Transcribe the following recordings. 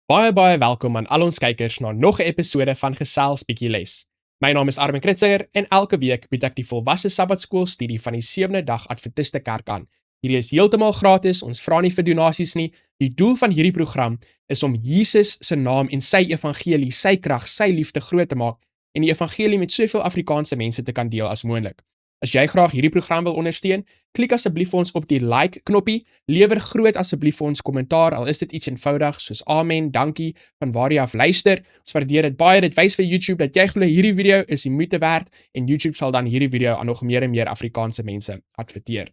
Baie welkom aan al ons kykers na nog 'n episode van Gesels Bietjie Les. My naam is Armin Kritzinger en elke week bied ek die volwasse Sabbatskoolstudie van die 7de dag Adventiste Kerk aan. Hierdie is heeltemal gratis, ons vra nie vir donasies nie. Die doel van hierdie program is om Jesus se naam en sy evangelie, sy krag, sy liefde groot te maak en die evangelie met soveel Afrikaanse mense te kan deel as moontlik. As jy graag hierdie program wil ondersteun, klik asseblief vir ons op die like knoppie, lewer groot asseblief vir ons kommentaar, al is dit iets eenvoudig soos amen, dankie, van waar jy af luister. Ons waardeer dit baie, dit wys vir YouTube dat jy glo hierdie video is die moeite werd en YouTube sal dan hierdie video aan nog meer en meer Afrikaanse mense adverteer.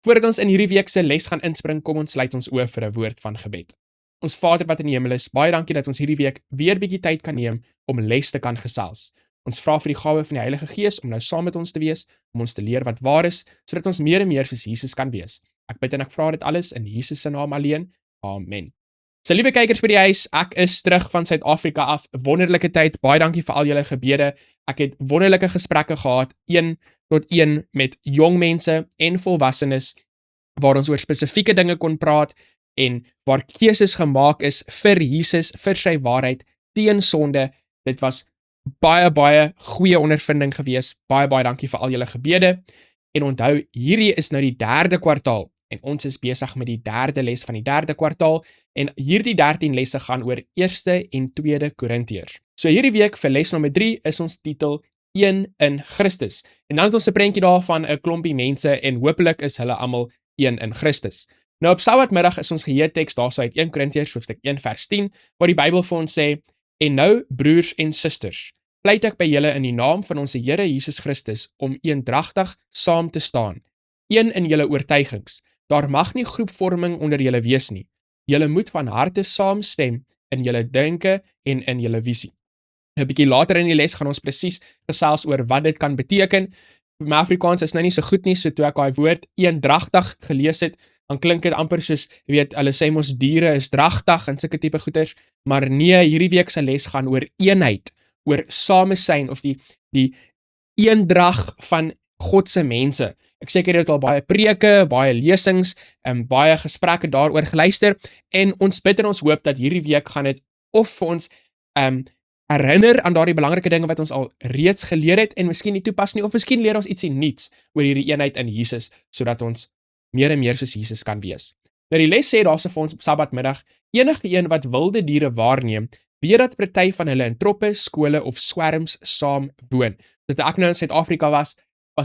Voordat ons in hierdie week se les gaan inspring, kom ons sluit ons oë vir 'n woord van gebed. Ons Vader wat in die hemel is, baie dankie dat ons hierdie week weer bietjie tyd kan neem om les te kan gesels. Ons vra vir die gawe van die Heilige Gees om nou saam met ons te wees, om ons te leer wat waar is, sodat ons meer en meer soos Jesus kan wees. Ek bid en ek vra dit alles in Jesus se naam alleen. Amen. So liewe kykers by die huis, ek is terug van Suid-Afrika af, wonderlike tyd, baie dankie vir al julle gebede. Ek het wonderlike gesprekke gehad, 1-tot-1 met jong mense en volwassenes, waar ons oor spesifieke dinge kon praat en waar keuses gemaak is vir Jesus, vir sy waarheid, teen sonde. Dit was baie goeie ondervinding gewees. Baie dankie vir al julle gebede. En onthou, hierdie is nou die 3de kwartaal en ons is besig met die 3de les van die 3de kwartaal en hierdie 13 lesse gaan oor 1ste en 2de Korintiërs. So hierdie week vir les nommer 3 is ons titel 1 in Christus. En dan het ons 'n prentjie daarvan 'n klompie mense en hopelik is hulle almal 1 in Christus. Nou op Sabbatmiddag is ons geheeteks daarso uit 1 Korintiërs hoofstuk 1 vers 10 waar die Bybel vir ons sê: "En nou, broers en susters, pleit ek by julle in die naam van ons Here Jesus Christus om eendragtig saam te staan, een in julle oortuigings. Daar mag nie groepvorming onder julle wees nie. Julle moet van harte saamstem in julle denke en in julle visie." 'n Bietjie later in die les gaan ons presies gesels oor wat dit kan beteken. My Afrikaans is nou nie so goed nie, so toe ek daai woord eendragtig gelees het, dan klink dit amper soos, hulle sê mos diere is dragtig en sulke tipe goeters, maar nee, hierdie week se les gaan oor eenheid, oor samesyn of die eendrag van God se mense. Ek seker jy het al baie preke, baie lesings en baie gesprekke daaroor geluister en ons bid en ons hoop dat hierdie week gaan dit of vir ons herinner aan daardie belangrike dinge wat ons al reeds geleer het en miskien nie toepas nie, of miskien leer ons ietsie nuuts oor hierdie eenheid in Jesus, sodat ons meer en meer soos Jesus kan wees. Nou die les sê daarso vir ons op Sabbatmiddag: enige een wat wilde diere waarneem, weet dat party van hulle in troppe, skole of swerms saam woon. Toe ek nou in Suid-Afrika was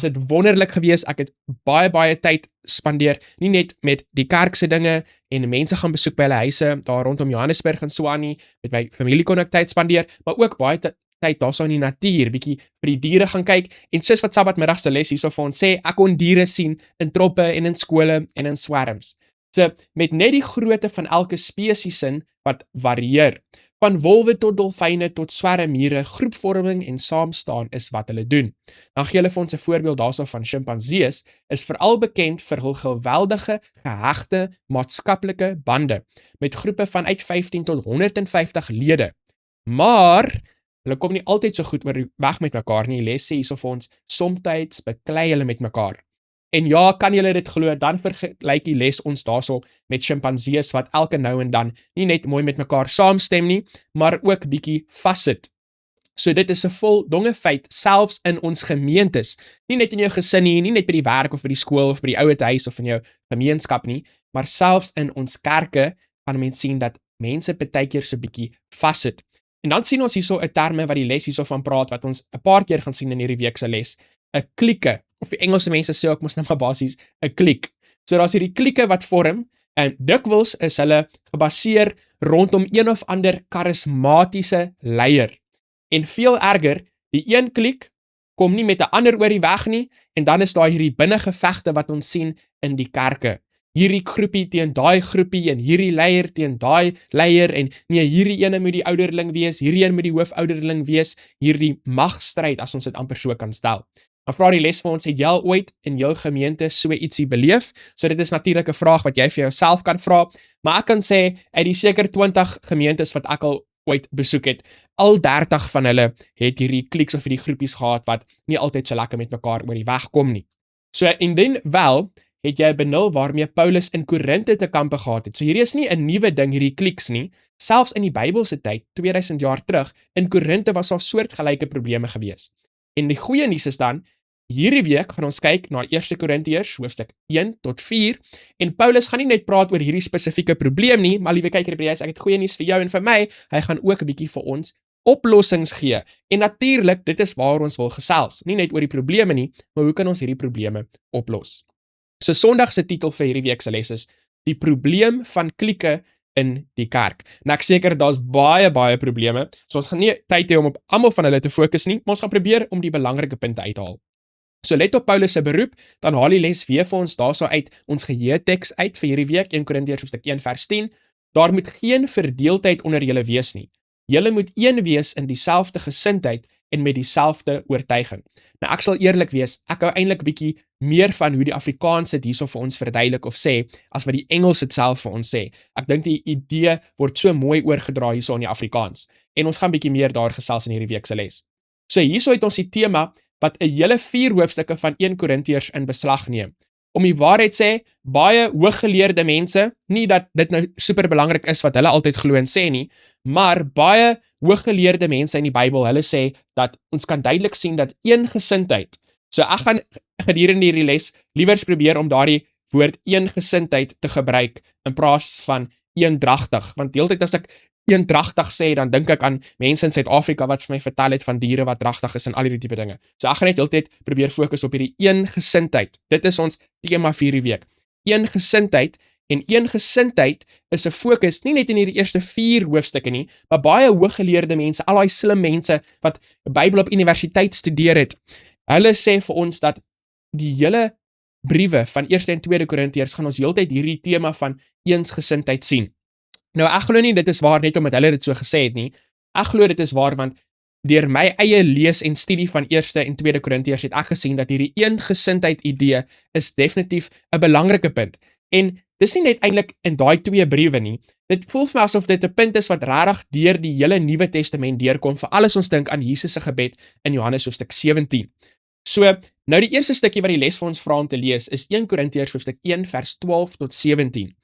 dit wonderlik geweest. Ek het baie tyd spandeer, nie net met die kerkse dinge en mense gaan besoek by hulle huise daar rondom Johannesburg en so aan nie, met my familie kon ek tyd spandeer, maar ook baie tyd daarso in die natuur, bietjie vir die diere gaan kyk en soos wat Sabbatmiddag se les hierso vir ons sê, ek kon diere sien in troppe en in skole en in swerms. So met net die grootte van elke spesies in wat varieer, van wolwe tot dolfyne tot swermmiere, groepvorming en saamstaan is wat hulle doen. Dan gee hulle vir ons 'n voorbeeld daarso van sjimpansees, is veral bekend vir hul geweldige, gehegte, maatskaplike bande, met groepe van uit 15 tot 150 lede. Maar hulle kom nie altyd so goed weg met mekaar nie. Les sê hierso vir ons, somtyds beklei hulle met mekaar. En ja, kan julle dit glo, dan vergelyk die les ons daarso met sjimpansees wat elke nou en dan nie net mooi met mekaar saamstem nie, maar ook bietjie vassit. So dit is 'n voldonge feit, selfs in ons gemeentes, nie net in jou gesin nie, nie net by die werk of by die skool of by die ouete huis of in jou gemeenskap nie, maar selfs in ons kerke gaan mense sien dat mense partykeer so bietjie vassit. En dan sien ons hierso 'n terme wat die les hierso van praat, wat ons 'n paar keer gaan sien in hierdie week se les, 'n klieke. Of die Engelse mense sê ook mos nou maar basies 'n kliek. So daar's hierdie klieke wat vorm en dikwels is hulle gebaseer rondom een of ander karismatiese leier. En veel erger, die een kliek kom nie met 'n ander oor die weg nie en dan is daar hierdie binnengevegte wat ons sien in die kerke. Hierdie groepie teen daai groepie en hierdie leier teen daai leier en nee, hierdie ene moet die ouderling wees, hierdie een moet die hoofouderling wees, hierdie magstryd as ons dit amper so kan stel. Dan vra die les vir ons, het jy al ooit in jou gemeente so ietsie beleef? So dit is natuurlik 'n vraag wat jy vir jouself kan vra, maar ek kan sê, uit die seker 20 gemeentes wat ek al ooit besoek het, al 30 van hulle het hierdie klieks of hierdie groepies gehad wat nie altyd so lekker met mekaar oor die weg kom nie. So indien wel, het jy 'n benul waarmee Paulus in Korinte te kampe gehad het. So hierdie is nie 'n nuwe ding, hierdie kliks nie. Selfs in die Bybelse tyd, 2000 jaar terug, in Korinte was daar soortgelyke probleme gewees. En die goeie nuus is dan, hierdie week gaan ons kyk na 1 Korintiërs hoofstuk 1 tot 4 en Paulus gaan nie net praat oor hierdie spesifieke probleem nie, maar liewe kyker, ek het goeie nuus vir jou en vir my, hy gaan ook 'n bietjie vir ons oplossings gee. En natuurlik, dit is waar ons wil gesels, nie net oor die probleme nie, maar hoe kan ons hierdie probleme oplos? So Sondag se titel vir hierdie week se les is die probleem van klieke in die kerk. Nou ek seker daar's baie probleme, so ons gaan nie tyd hê om op almal van hulle te fokus nie, maar ons gaan probeer om die belangrike punte uithaal. So let op Paulus se beroep, dan haal die les weer vir ons daarso uit ons geheue-teks uit vir hierdie week, 1 Korintiërs hoofstuk 1 vers 10. Daar moet geen verdeeldheid onder julle wees nie. Julle moet een wees in dieselfde gesindheid en met dieselfde oortuiging. Nou ek sal eerlik wees, ek hou eintlik bietjie meer van hoe die Afrikaans dit hierso vir ons verduidelik of sê, as wat die Engels dit self vir ons sê. Ek dink die idee word so mooi oorgedra hierso in die Afrikaans. En ons gaan bietjie meer daar gesels in hierdie week se les. So hierso het ons die tema wat 'n hele 4 hoofstukke van 1 Korintiërs in beslag neem. Om die waarheid sê, baie hooggeleerde mense, nie dat dit nou super belangrik is wat hulle altyd glo en sê nie, maar baie hooggeleerde mense in die Bybel, hulle sê dat ons kan duidelik sien dat eengesindheid. So ek gaan gedurende hierdie les liewers probeer om daardie woord eengesindheid te gebruik in plaas van eendragtig, want deeltyd as ek eendragtig sê, dan dink ek aan mense in Suid-Afrika wat vir my vertel het van diere wat dragtig is en al hierdie tipe dinge. So ek gaan net heeltyd probeer fokus op hierdie eengesindheid. Dit is ons tema vir hierdie week. Eengesindheid en eengesindheid is 'n fokus nie net in hierdie eerste 4 hoofstukke nie, maar baie hooggeleerde mense, al daai slim mense wat Bybel op universiteit studeer het. Hulle sê vir ons dat die hele briewe van 1 en 2 Korintiërs gaan ons heeltyd hierdie tema van eensgesindheid sien. Nou ek glo nie dit is waar net omdat hulle dit so gesê het nie. Ek glo dit is waar want deur my eie lees en studie van 1 en 2 Korintiërs het ek gesien dat hierdie eengesindheid idee is definitief 'n belangrike punt. En dis nie net eintlik in daai 2 briewe nie. Dit voel vir my asof dit 'n punt is wat regtig deur die hele Nuwe Testament deurkom vir alles ons dink aan Jesus se gebed in Johannes hoofstuk 17. So, nou die eerste stukkie wat die les vir ons vra om te lees is 1 Korintiërs hoofstuk 1 vers 12 tot 17.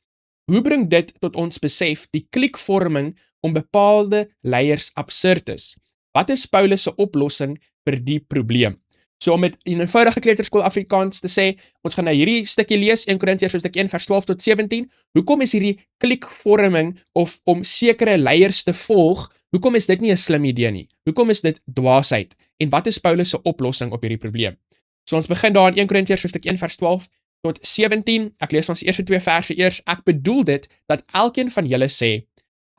Hoe bring dit tot ons besef die kliekvorming om bepaalde leiers absurd is? Wat is Paulus se oplossing vir die probleem? So om met 'n eenvoudige kleuterskool Afrikaans te sê, ons gaan nou hierdie stukkie lees, 1 Korintiërs hoofstuk 1 vers 12 tot 17. Hoekom is hierdie kliekvorming of om sekere leiers te volg, hoekom is dit nie 'n slim idee nie? Hoekom is dit dwaasheid? En wat is Paulus se oplossing op hierdie probleem? So ons begin daar in 1 Korintiërs hoofstuk 1 vers 12 tot 17, ek lees ons eerste 2 verse eers. Ek bedoel dit dat elkeen van julle sê,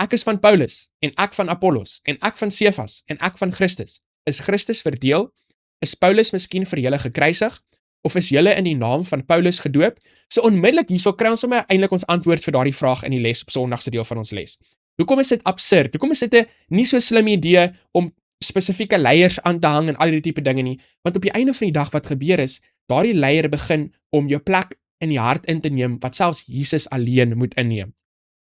ek is van Paulus, en ek van Apollos, en ek van Sefas, en ek van Christus. Is Christus verdeel? Is Paulus miskien vir julle gekruisig? Of is julle in die naam van Paulus gedoop? So onmiddellik hierso kry ons sommer eintlik ons antwoord vir daardie vraag in die les op Sondag se deel van ons les. Hoekom is dit absurd? Hoekom is dit 'n nie so slim idee om spesifieke leiers aan te hang en al hierdie tipe dinge nie? Want op die einde van die dag wat gebeur is, daardie leier begin om jou plek in die hart in te neem wat selfs Jesus alleen moet inneem.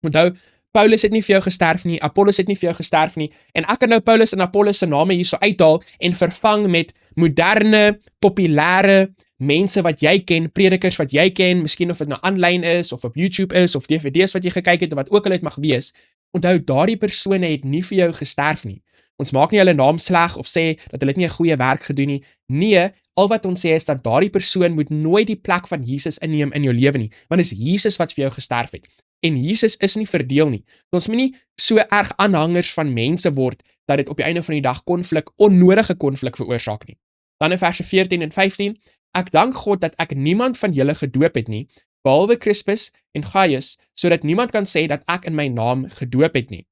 Onthou, Paulus het nie vir jou gesterf nie, Apollos het nie vir jou gesterf nie, en ek kan nou Paulus en Apollos se name hierso uithaal en vervang met moderne, populêre mense wat jy ken, predikers wat jy ken, miskien of dit nou aanlyn is, of op YouTube is, of DVD's wat jy gekyk het, of wat ook al dit mag wees. Onthou, daardie persone het nie vir jou gesterf nie. Ons maak nie hulle naam sleg of sê dat hulle nie 'n goeie werk gedoen nie. Nee, al wat ons sê is dat daardie persoon moet nooit die plek van Jesus inneem in jou lewe nie, want dit is Jesus wat vir jou gesterf het. En Jesus is nie verdeel nie. Ons moet nie so erg aanhangers van mense word dat dit op die einde van die dag konflik, onnodige konflik veroorsaak nie. Dan in verse 14 en 15, ek dank God dat ek niemand van julle gedoop het nie, behalwe Crispus en Gaius, sodat niemand kan sê dat ek in my naam gedoop het nie.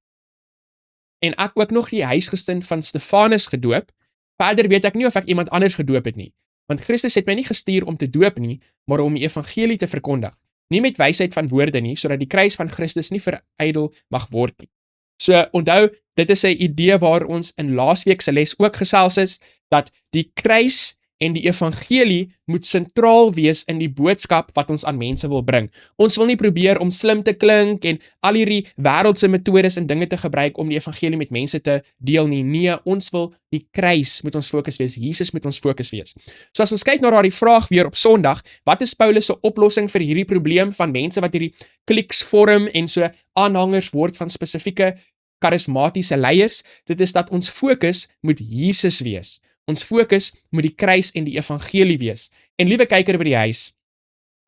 En ek ook nog die huisgesin van Stefanus gedoop, verder weet ek nie of ek iemand anders gedoop het nie, want Christus het my nie gestuur om te doop nie, maar om die evangelie te verkondig, nie met wysheid van woorde nie, sodat die kruis van Christus nie verydel mag word nie. So onthou, dit is 'n idee waar ons in laasweek se les ook gesels is, dat die kruis en die evangelie moet sentraal wees in die boodskap wat ons aan mense wil bring. Ons wil nie probeer om slim te klink en al hierdie wêreldse metodes en dinge te gebruik om die evangelie met mense te deel nie. Nee, ons wil die kruis moet ons fokus wees, Jesus moet ons fokus wees. So as ons kyk na daardie vraag weer op Sondag, wat is Paulus se oplossing vir hierdie probleem van mense wat hierdie kliks vorm en so aanhangers word van spesifieke charismatiese leiers? Dit is dat ons fokus moet Jesus wees. Ons fokus moet die kruis en die evangelie wees. En liewe kyker by die huis,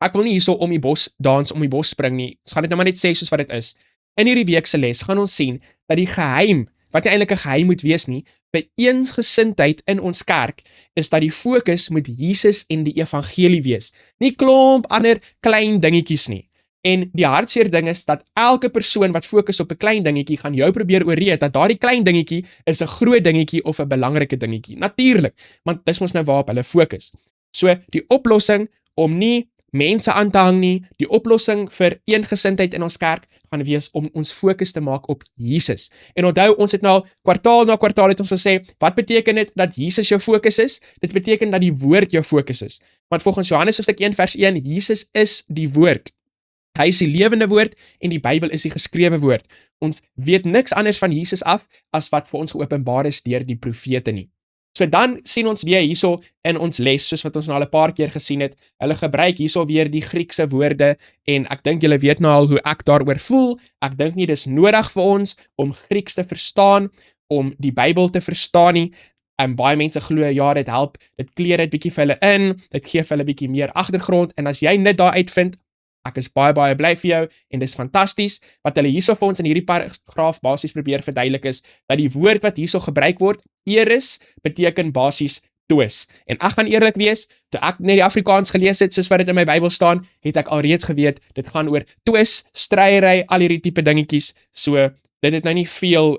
ek wil nie hierso om die bos dans, om die bos spring nie. Ons gaan dit nou maar net sê soos wat dit is. In hierdie week se les gaan ons sien dat die geheim, wat nie eintlik 'n geheim moet wees nie, by eensgesindheid in ons kerk, is dat die fokus moet Jesus en die evangelie wees. Nie klomp ander klein dingetjies nie. En die hartseer ding is dat elke persoon wat fokus op 'n klein dingetjie gaan jou probeer oorreed dat daardie klein dingetjie is 'n groot dingetjie of 'n belangrike dingetjie. Natuurlik, want dis mos nou waarop hulle fokus. So die oplossing om nie mense aan te hang nie, die oplossing vir eengesindheid in ons kerk gaan wees om ons fokus te maak op Jesus. En onthou, ons het nou kwartaal na kwartaal het ons gesê, wat beteken dit dat Jesus jou fokus is? Dit beteken dat die woord jou fokus is. Want volgens Johannes hoofstuk 1 vers 1, Jesus is die woord. Hy is die lewende woord en die Bybel is die geskrewe woord. Ons weet niks anders van Jesus af as wat vir ons geopenbaar is deur die profete nie. So dan sien ons weer hierso in ons les, soos wat ons nou al 'n paar keer gesien het, hulle gebruik hierso weer die Griekse woorde en ek dink julle weet nou al hoe ek daaroor voel. Ek dink nie dis nodig vir ons om Grieks te verstaan, om die Bybel te verstaan nie. En baie mense glo, ja, dit help, dit kleer dit bietjie vir hulle in, dit gee vir hulle bietjie meer agtergrond en as jy net daar uitvind, ek is baie bly vir jou en dis fantasties. Wat hulle hierso vir ons in hierdie paragraaf basies probeer verduidelik is dat die woord wat hierso gebruik word, eris, beteken basies twis. En ek gaan eerlik wees, toe ek net die Afrikaans gelees het soos wat dit in my Bybel staan, het ek alreeds geweet dit gaan oor twis, stryery, al hierdie tipe dingetjies. So dit het nou nie veel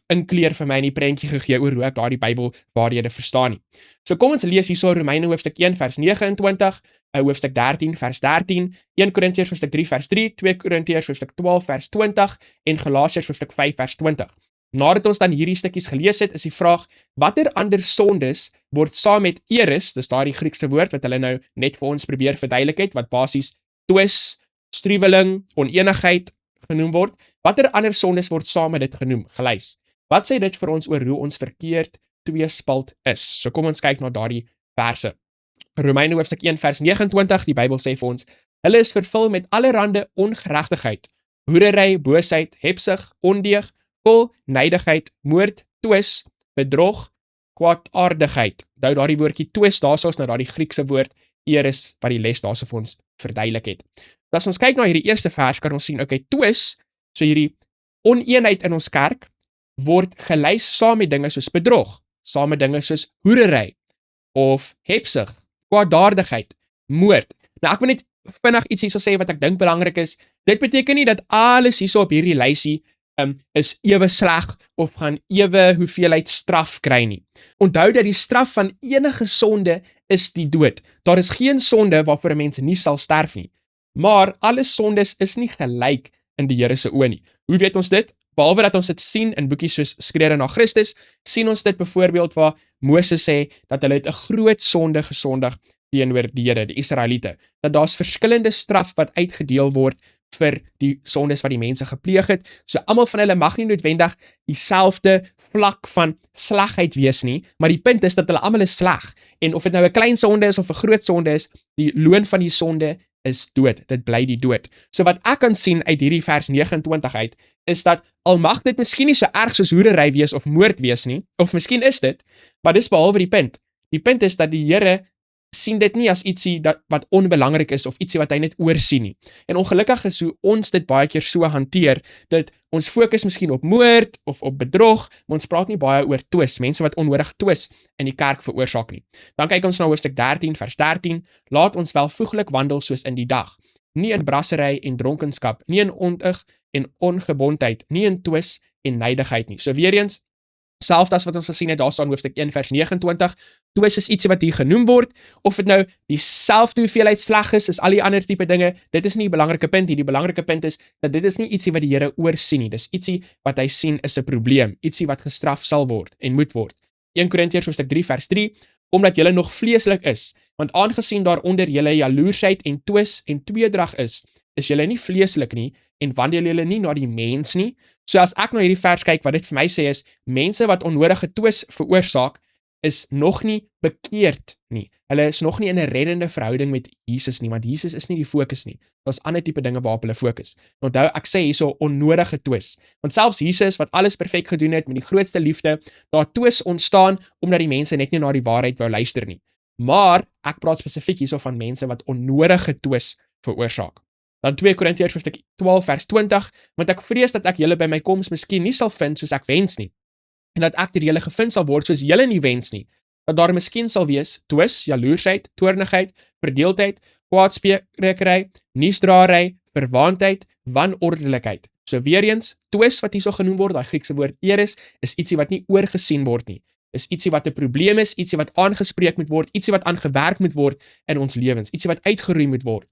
inkleer vir my in die prentjie gegee oor hoe ek daardie Bybel waarhede verstaan nie. So kom ons lees hierso Romeine hoofstuk 1 vers 29, hoofstuk 13 vers 13, 1 Korintiërs hoofstuk 3 vers 3, 2 Korintiërs hoofstuk 12 vers 20 en Galasiërs hoofstuk 5 vers 20. Nadat ons dan hierdie stukkies gelees het, is die vraag, watter ander sondes word saam met eris, dis daardie Griekse woord wat hulle nou net vir ons probeer verduidelik het, wat basies twis, struweling, onenigheid genoem word, watter ander sondes word saam met dit genoem, gelys. Wat sê dit vir ons oor hoe ons verkeerd tweespalt is? So kom ons kyk na daardie verse. Romeine hoofstuk 1 vers 29, die Bybel sê vir ons, hulle is vervul met allerhande ongeregtigheid, hoerery, boosheid, hebsug, ondeug, kol, nydigheid, moord, twis, bedrog, kwaadaardigheid. Nou daardie woordjie twis, daar's ons nou daardie Griekse woord eris wat die les daarso vir ons verduidelik het. As ons kyk na hierdie eerste vers, kan ons sien, okay, twis, so hierdie oneenheid in ons kerk, word gelys saam met dinge soos bedrog, saam met dinge soos hoerery, of hebsug, kwaadaardigheid, moord. Nou ek wil net vinnig iets hierso sê wat ek dink belangrik is. Dit beteken nie dat alles hierso op hierdie lysie is ewe sleg of gaan ewe hoeveelheid straf kry nie. Onthou dat die straf van enige sonde is die dood. Daar is geen sonde waarvoor 'n mens nie sal sterf nie. Maar alle sondes is nie gelyk in die Here se oë nie. Hoe weet ons dit? Behalwe dat ons dit sien in boekies soos Skrede na Christus, sien ons dit byvoorbeeld waar Moses sê dat hulle het 'n groot sonde gesondig teenoor die Here, die Israeliete. Dat daar's verskillende straf wat uitgedeel word vir die sondes wat die mense gepleeg het. So almal van hulle mag nie noodwendig dieselfde vlak van slegheid wees nie, maar die punt is dat hulle almal is sleg. En of dit nou 'n klein sonde is of 'n groot sonde is, die loon van die sonde is dood. Dit bly die dood. So wat ek kan sien uit hierdie vers 29 uit, is dat al mag dit miskien nie so erg soos hoerery wees of moord wees nie, of miskien is dit, maar dis behalwe die punt. Die punt is dat die Here sien dit nie as ietsie wat onbelangrik is of ietsie wat hy net oorsien nie. En ongelukkig is hoe ons dit baie keer so hanteer, dat ons fokus miskien op moord of op bedrog, maar ons praat nie baie oor twis, mense wat onnodig twis in die kerk veroorsaak nie. Dan kyk ons na hoofstuk 13 vers 13, laat ons welvoeglik wandel soos in die dag, nie in brassery en dronkenskap, nie in ontuig en ongebondheid, nie in twis en nydigheid nie. So weer eens, selfs as wat ons gesien het, daar staan hoofstuk 1 vers 29, twis is ietsie wat hier genoem word, of dit nou dieselfde hoeveelheid sleg is, al die ander tipe dinge, dit is nie die belangrike punt hier, die belangrike punt is, dat dit is nie ietsie wat die Here oorsien nie, dis ietsie wat hy sien is 'n probleem, ietsie wat gestraf sal word, en moet word. 1 Korintiërs hoofstuk 3 vers 3, omdat julle nog vleeslik is, want aangesien daar onder julle jaloersheid en twis en tweedrag is julle nie vleeslik nie, en wandel julle nie na die mens nie. So as ek na hierdie vers kyk, wat dit vir my sê is, mense wat onnodige twis veroorsaak, is nog nie bekeerd nie. Hulle is nog nie in 'n reddende verhouding met Jesus nie, want Jesus is nie die fokus nie. Daar's ander tipe dinge waarop hulle fokus. Onthou, ek sê hierso onnodige twis. Want selfs Jesus wat alles perfek gedoen het met die grootste liefde, daar twis ontstaan omdat die mense net nie na die waarheid wou luister nie. Maar ek praat spesifiek hierso van mense wat onnodige twis veroorsaak. Dan 2 Korintiërs hoofstuk 12 vers 20, want ek vrees dat ek julle by my koms miskien nie sal vind soos ek wens nie, en dat ek deur julle gevind sal word soos julle nie wens nie, dat daar miskien sal wees twis, jaloersheid, toornigheid, verdeeldheid, kwaadsprekery, nuusdraery, verwaandheid, wanorddelikheid. So weer eens, twis wat hierso genoem word, daai Griekse woord eris, is ietsie wat nie oorgesien word nie. Is ietsie wat 'n probleem is, ietsie wat aangespreek moet word, ietsie wat aangewerk moet word in ons lewens, ietsie wat uitgeroei moet word.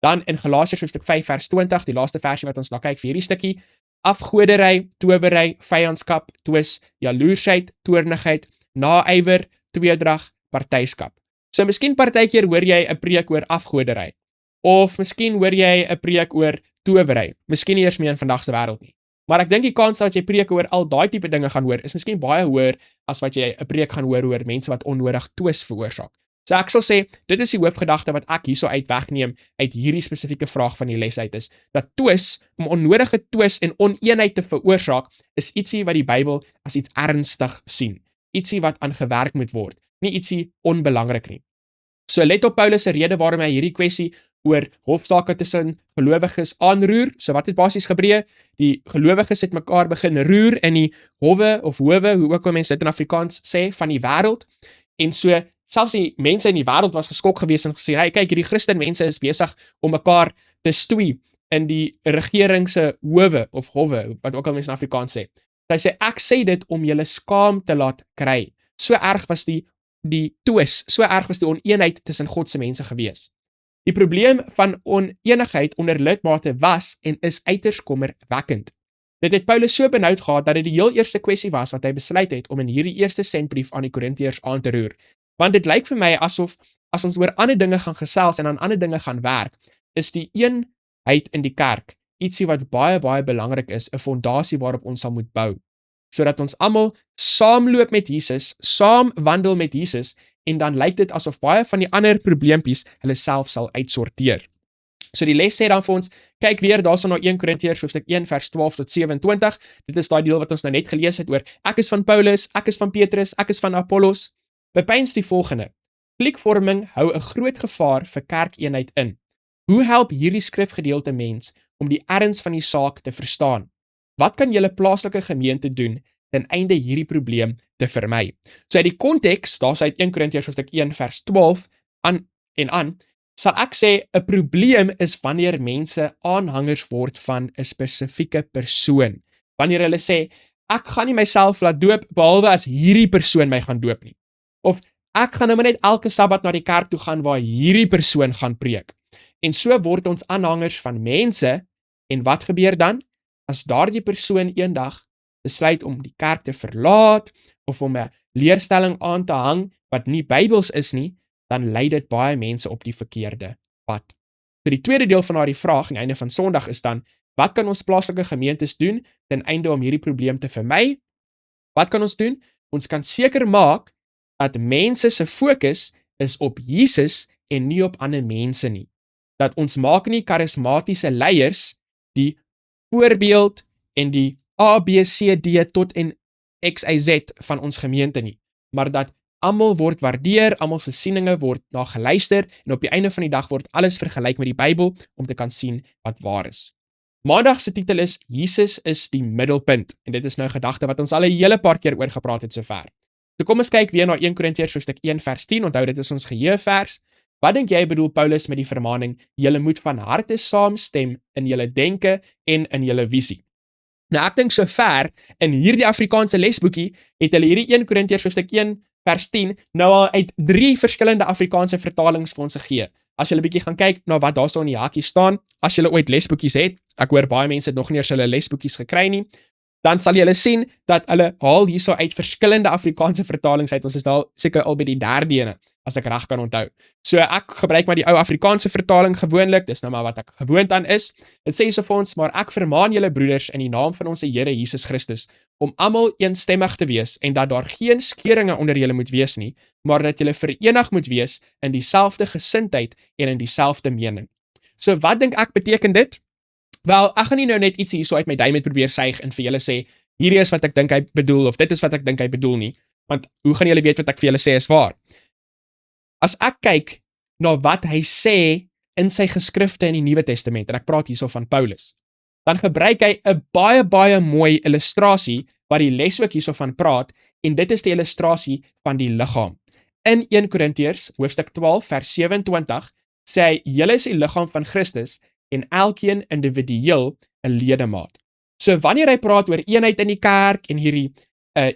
Dan in Galasiërs hoofstuk 5 vers 20, die laaste versie wat ons na kyk vir hierdie stukkie, afgodery, towery, vyandskap, twis, jaloersheid, toornigheid, naaiwer, tweedrag, partyskap. So miskien partykeer hoor jy 'n preek oor afgodery, of miskien hoor jy 'n preek oor towery, miskien nie eers meer in vandag se wêreld nie. Maar ek dink die kans dat jy preke oor al daai tipe dinge gaan hoor, is miskien baie hoër as wat jy 'n preek gaan hoor oor mense wat onnodig twis veroorsaak. So ek sal sê, dit is die hoofgedagte wat ek hierso uit wegneem uit hierdie spesifieke vraag van die les uit is, dat twis, om onnodige twis en oneenheid te veroorsaak, is ietsie wat die Bybel as iets ernstig sien. Ietsie wat aan gewerk moet word, nie ietsie onbelangrik nie. So let op Paulus se rede waarom hy hierdie kwessie oor hofsaake tussen gelowiges aanroer. So wat het basies gebeur? Die gelowiges het mekaar begin roer in die howe, hoe ook al mense dit in Afrikaans sê, van die wêreld. En so selfs die mense in die wêreld was geskok geweest en gesê, hey, kyk, hierdie Christen mense is besig om mekaar te stoei in die regering se howe, wat ook al mense in Afrikaans sê. Hy sê, ek sê dit om julle skaam te laat kry. So erg was die twis, so erg was die oneenheid tussen God se mense gewees. Die probleem van oneenigheid onder lidmate was en is uiters kommerwekkend. Dit het Paulus so benoud gehad dat dit die heel eerste kwessie was wat hy besluit het om in hierdie eerste sendbrief aan die Korintiërs aan te roer. Want dit lyk vir my asof as ons oor ander dinge gaan gesels en aan ander dinge gaan werk, is die eenheid in die kerk ietsie wat baie, baie belangrik is, 'n fondasie waarop ons sal moet bou, sodat ons almal saamloop met Jesus, saam wandel met Jesus, en dan lyk dit asof baie van die ander probleempies hulle self sal uitsorteer. So die les sê dan vir ons, kyk weer daarso na 1 Korintiërs hoofstuk 1 vers 12 tot 27, dit is daai deel wat ons nou net gelees het oor, ek is van Paulus, ek is van Petrus, ek is van Apollos. Bepeins die volgende, klikvorming hou 'n groot gevaar vir kerkeenheid in. Hoe help hierdie skrifgedeelte mens om die erns van die saak te verstaan? Wat kan julle plaaslike gemeente doen ten einde hierdie probleem te vermy? So uit die konteks, daar's uit 1 Korintiërs hoofstuk 1 vers 12 aan, sal ek sê 'n probleem is wanneer mense aanhangers word van 'n spesifieke persoon. Wanneer hulle sê, ek gaan nie myself laat doop behalwe as hierdie persoon my gaan doop nie. Of ek gaan nou net elke Sabbat na die kerk toe gaan waar hierdie persoon gaan preek. En so word ons aanhangers van mense, en wat gebeur dan? As daardie persoon eendag besluit om die kerk te verlaat, of om 'n leerstelling aan te hang, wat nie Bybels is nie, dan lei dit baie mense op die verkeerde pad. So die tweede deel van daardie vraag, aan die einde van Sondag, is dan, wat kan ons plaaslike gemeentes doen, ten einde om hierdie probleem te vermy? Wat kan ons doen? Ons kan seker maak, dat mense se fokus is op Jesus en nie op ander mense nie. Dat ons maak nie karismatiese leiers die voorbeeld en die ABCD tot en XYZ van ons gemeente nie, maar dat almal word waardeer, almal se sieninge word na geluister en op die einde van die dag word alles vergelyk met die Bybel om te kan sien wat waar is. Maandag se titel is Jesus is die middelpunt en dit is nou 'n gedagte wat ons al 'n hele paar keer oor gepraat het sover. So kom ons kyk weer na 1 Korintiërs hoofstuk 1 vers 10, onthou dit is ons geheuevers. Wat dink jy bedoel Paulus met die vermaning, julle moet van harte saamstem in julle denke en in julle visie? Nou ek dink sover, in hierdie Afrikaanse lesboekie, het hulle hierdie 1 Korintiërs hoofstuk 1 vers 10 nou al uit 3 verskillende Afrikaanse vertalings vir ons gegee. As jy 'n bietjie gaan kyk na wat daarso in die hakkie staan, as jy ooit lesboekies het, ek hoor baie mense het nog nie eens hulle lesboekies gekry nie, dan sal julle sien dat hulle haal hierso uit verskillende Afrikaanse vertalings uit. Ons is daar seker al by die derde ene, as ek reg kan onthou. So ek gebruik maar die ou Afrikaanse vertaling gewoonlik, dis nou maar wat ek gewoond aan is. Dit sê so vir ons, maar ek vermaan julle broeders in die naam van ons Here Jesus Christus, om almal eensstemmig te wees en dat daar geen skeuringe onder julle moet wees nie, maar dat julle verenig moet wees in dieselfde gesindheid en in dieselfde mening. So wat dink ek beteken dit? Wel, ek gaan nie nou net iets hierso uit my duim met probeer suig en vir julle sê, hierdie is wat ek dink hy bedoel, of dit is wat ek dink hy bedoel nie, want hoe gaan julle weet wat ek vir julle sê is waar? As ek kyk na wat hy sê in sy geskrifte in die Nuwe Testament, en ek praat hierso van Paulus, dan gebruik hy 'n baie mooi illustrasie wat die les ook hierso van praat, en dit is die illustrasie van die liggaam. In 1 Korintiërs, hoofstuk 12, vers 27, sê hy, julle is die liggaam van Christus, en elkeen individueel 'n ledemaat. So wanneer hy praat oor eenheid in die kerk, en hierdie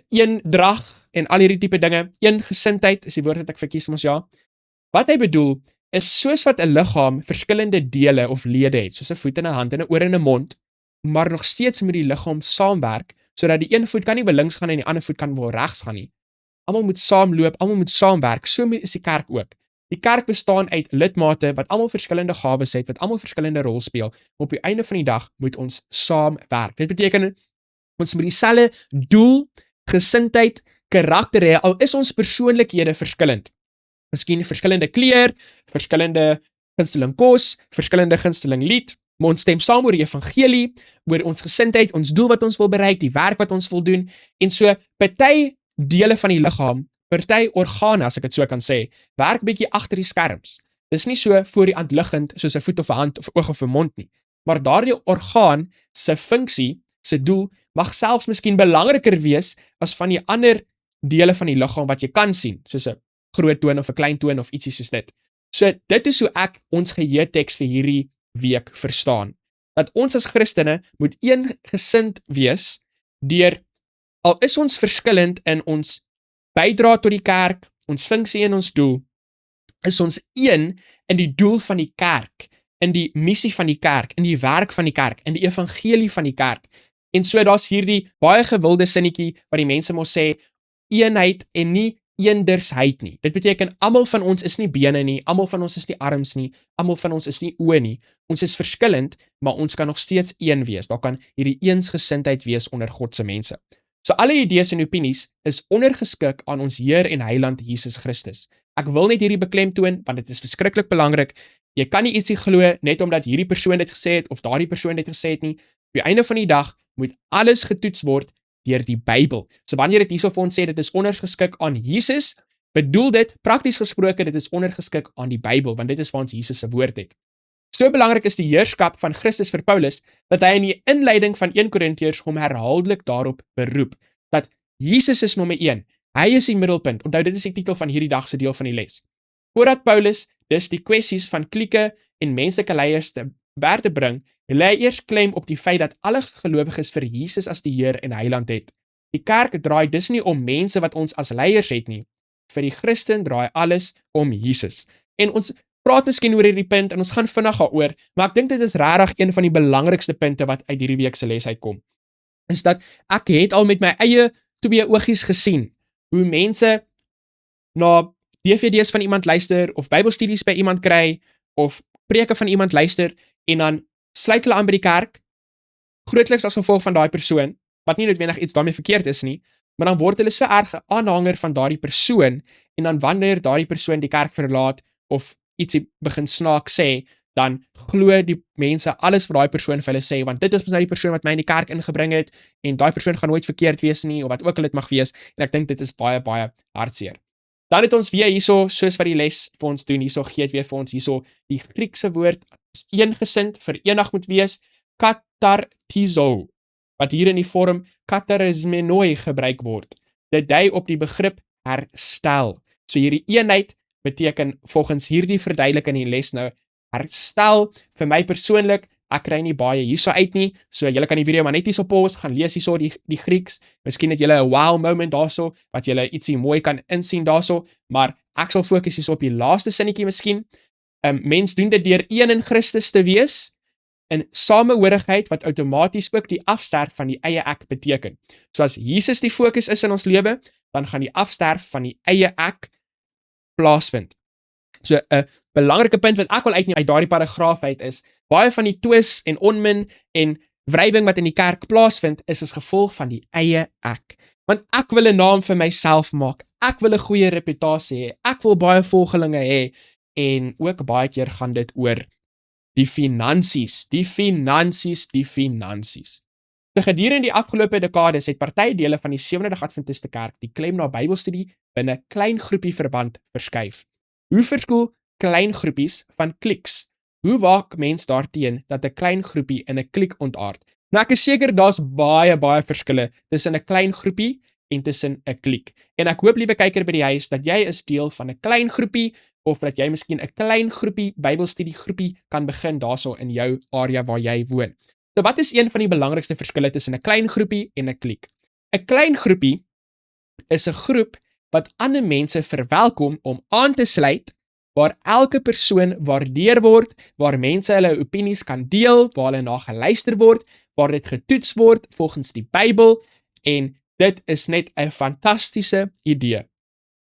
eendrag, en al hierdie tipe dinge, eengesindheid, is die woord wat ek verkies mos ja, wat hy bedoel, is soos wat 'n liggaam verskillende dele of lede het, soos 'n voet en 'n hand en 'n oor en 'n mond, maar nog steeds moet die liggaam saamwerk, sodat die een voet kan nie wil links gaan en die ander voet kan wil regs gaan nie. Almal moet saamloop, almal moet saamwerk, so is die kerk ook. Die kerk bestaan uit lidmate wat almal verskillende gawes het, wat almal verskillende rol speel, maar op die einde van die dag moet ons saamwerk. Dit beteken, ons moet dieselfde doel, gesindheid, karakter hê, al is ons persoonlikhede verskillend. Miskien verskillende kleur, verskillende gunsteling kos, verskillende gunsteling lied, maar ons stem saam oor die evangelie, oor ons gesindheid, ons doel wat ons wil bereik, die werk wat ons wil doen, en so, party dele van die liggaam, party organe, as ek dit so kan sê, werk bietjie agter die skerms. Dis nie so voor die hand liggend, soos 'n voet of 'n hand, of 'n oog of 'n mond nie, maar daardie orgaan, se funksie, se doel, mag selfs miskien belangriker wees, as van die ander dele van die liggaam wat jy kan sien, soos 'n groot toon of 'n klein toon of ietsie soos dit. So dit is hoe ek ons geheeteks vir hierdie week verstaan. Dat ons as Christene moet eengesind wees deur, al is ons verskillend in ons bydra tot die kerk, ons funksie en ons doel, is ons een in die doel van die kerk, in die missie van die kerk, in die werk van die kerk, in die evangelie van die kerk. En so daar's hierdie baie gewilde sinnetjie wat die mense mos sê, eenheid en nie eendersheid nie. Dit beteken, almal van ons is nie bene nie, almal van ons is nie arms nie, almal van ons is nie oë nie. Ons is verskillend, maar ons kan nog steeds een wees. Daar kan hierdie eensgesindheid wees onder God se mense. So alle idees en opinies is ondergeskik aan ons Heer en Heiland Jesus Christus. Ek wil net hierdie beklemtoon, want dit is verskriklik belangrik. Jy kan nie ietsie glo net omdat hierdie persoon dit gesê het of daardie persoon dit gesê het nie. Op die einde van die dag moet alles getoets word deur die Bybel. So wanneer dit hierso vir ons sê dit is ondergeskik aan Jesus, bedoel dit prakties gesproke dit is ondergeskik aan die Bybel, want dit is waar ons Jesus se woord het. So belangrik is die heerskap van Christus vir Paulus, dat hy in die inleiding van 1 Korintiërs hom herhaaldelik daarop beroep, dat Jesus is nommer 1, hy is die middelpunt. Onthou, dit is die titel van hierdie dag se deel van die les. Voordat Paulus dus die kwessies van klieke en menslike leiers te berde bring, lê hy eers klem op die feit dat alle gelowiges vir Jesus as die Heer en Heiland het. Die kerk draai dus nie om mense wat ons as leiers het nie. Vir die Christen draai alles om Jesus. En ons praat miskien oor hierdie punt en ons gaan vinnig daaroor, maar ek dink dit is regtig een van die belangrikste punte wat uit hierdie week se les uitkom. Is dat ek het al met my eie 2 oogies gesien hoe mense na DVD's van iemand luister of Bybelstudies by iemand kry of preke van iemand luister en dan sluit hulle aan by die kerk, grootliks as gevolg van daai persoon, wat nie noodwendig iets daarmee verkeerd is nie, maar dan word hulle so erg 'n aanhanger van daardie persoon, en dan wanneer daardie persoon die kerk verlaat, of ietsie begin snaak sê, dan glo die mense alles wat daai persoon vir hulle sê, want dit is mos nou die persoon wat my in die kerk ingebring het, en daai persoon gaan nooit verkeerd wees nie, of wat ook al dit mag wees, en ek dink dit is baie hartseer. Dan het ons weer hierso, soos wat die les vir ons doen, hierso gee het weer vir ons hierso die Griekse woord, is eengesind, verenig moet wees, katartizo, wat hier in die vorm katarismenoi gebruik word. Dit dui op die begrip herstel. So hierdie eenheid beteken volgens hierdie verduidelik in die les nou, herstel vir my persoonlik, ek kry nie baie hierso uit nie, so julle kan die video maar net hierso pause, gaan lees hierso die Grieks, miskien het julle 'n wow moment daarso, wat julle ietsie mooi kan insien daarso, maar ek sal fokus hierso op die laaste sinnetjie miskien. Mens doen dit deur een in Christus te wees, in samehorigheid wat outomaties ook die afsterf van die eie ek beteken. So as Jesus die fokus is in ons lewe, dan gaan die afsterf van die eie ek plaasvind. So 'n belangrike punt wat ek wil uitneem uit daardie paragraaf uit is, baie van die twis en onmin en wrywing wat in die kerk plaasvind, is as gevolg van die eie ek. Want ek wil 'n naam vir myself maak, ek wil 'n goeie reputasie hê, ek wil baie volgelinge hê, en ook baie keer gaan dit oor die finansies. So gedurende die afgelope dekades het party dele van die Sewende-dag Adventiste Kerk die klem na Bybelstudie binne klein groepie verband verskuif. Hoe verskil klein groepies van kliks? Hoe waak mens daarteen dat 'n klein groepie in 'n klik ontaard? Nou ek is seker daar's baie verskille tussen 'n klein groepie en tussen 'n klik. En ek hoop, liewe kyker by die huis, dat jy is deel van 'n klein groepie of dat jy miskien 'n klein groepie Bybelstudie groepie kan begin daarso in jou area waar jy woon. So wat is een van die belangrikste verskille tussen 'n klein groepie en 'n klik? 'n Klein groepie is 'n groep wat ander mense verwelkom om aan te sluit, waar elke persoon waardeer word, waar mense hulle opinies kan deel, waar hulle na geluister word, waar dit getoets word volgens die Bybel, en dit is net 'n fantastiese idee.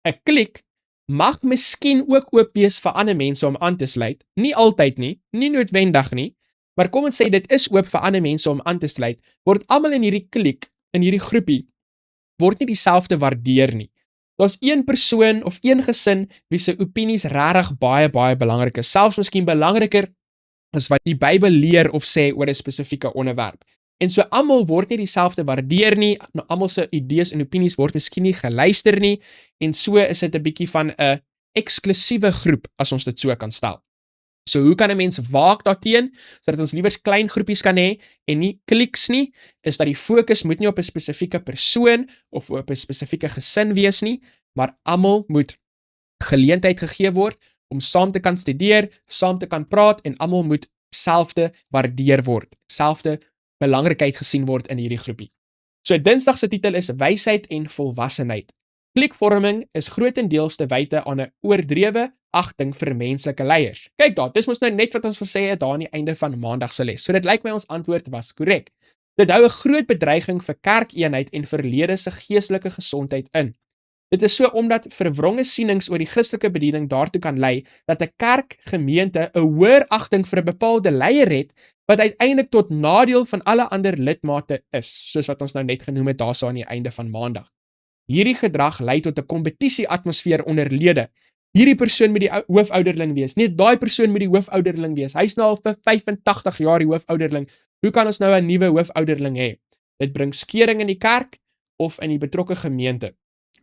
'n Klik mag miskien ook oop wees vir ander mense om aan te sluit, nie altyd nie, nie noodwendig nie, maar kom ons sê dit is oop vir ander mense om aan te sluit, word almal in hierdie klik, in hierdie groepie, word nie dieselfde waardeer nie. Daar's een persoon of een gesin wie se opinies regtig baie belangrik is, selfs miskien belangriker as wat die Bybel leer of sê oor 'n spesifieke onderwerp. En so almal word nie dieselfde waardeer nie, almal se idees en opinies word miskien nie geluister nie, en so is dit 'n bietjie van 'n eksklusiewe groep as ons dit so kan stel. So hoe kan 'n mens waak daarteen, sodat ons liewers klein groepies kan hê en nie kliks nie, is dat die fokus moet nie op 'n spesifieke persoon of op 'n spesifieke gesin wees nie, maar almal moet geleentheid gegee word om saam te kan studeer, saam te kan praat, en almal moet selfde waardeer word, selfde belangrikheid gesien word in hierdie groepie. So Dinsdag se titel is Wysheid en Volwassenheid. Klikvorming is grootendeels te wyte aan 'n oordrewe agting vir menslike leiers. Kyk daar, dis mos nou net wat ons gesê het daar aan die einde van Maandag se les. So dit lyk my ons antwoord was korrek. Dit hou 'n groot bedreiging vir kerkeenheid en verlede se geestelike gesondheid in. Dit is so omdat verwronge sienings oor die Christelike bediening daartoe kan lei dat 'n kerkgemeente 'n hoër agting vir 'n bepaalde leier het wat uiteindelik tot nadeel van alle ander lidmate is, soos wat ons nou net genoem het daarso aan die einde van Maandag. Hierdie gedrag lei tot 'n kompetisieatmosfeer onder lede. Hierdie persoon moet die hoofouderling wees, nee, daai persoon moet die hoofouderling wees. Hy's nou al vir 85 jaar die hoofouderling. Hoe kan ons nou 'n nuwe hoofouderling hê? Dit bring skeuring in die kerk of in die betrokke gemeente.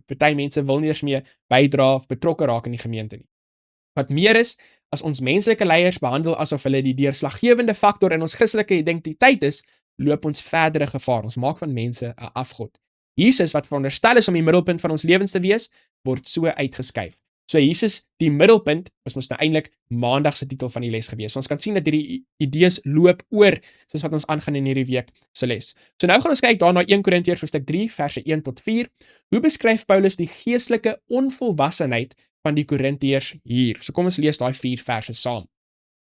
Party mense wil nie eens meer bydra of betrokke raak in die gemeente nie. Wat meer is, as ons menslike leiers behandel asof hulle die deurslaggewende faktor in ons Christelike identiteit is, loop ons verdere gevaar. Ons maak van mense 'n afgod. Jesus, wat veronderstel is om die middelpunt van ons lewens te wees, word so uitgeskuif. So Jesus, die middelpunt, was mos nou eintlik Maandag se titel van die les gewees. So ons kan sien dat hierdie idees loop oor, soos wat ons aangaan in hierdie week se les. So nou gaan ons kyk daarna 1 Korintiërs hoofstuk 3 verse 1 tot 4. Hoe beskryf Paulus die geestelike onvolwassenheid van die Korintiërs hier? So kom ons lees daai 4 verse saam.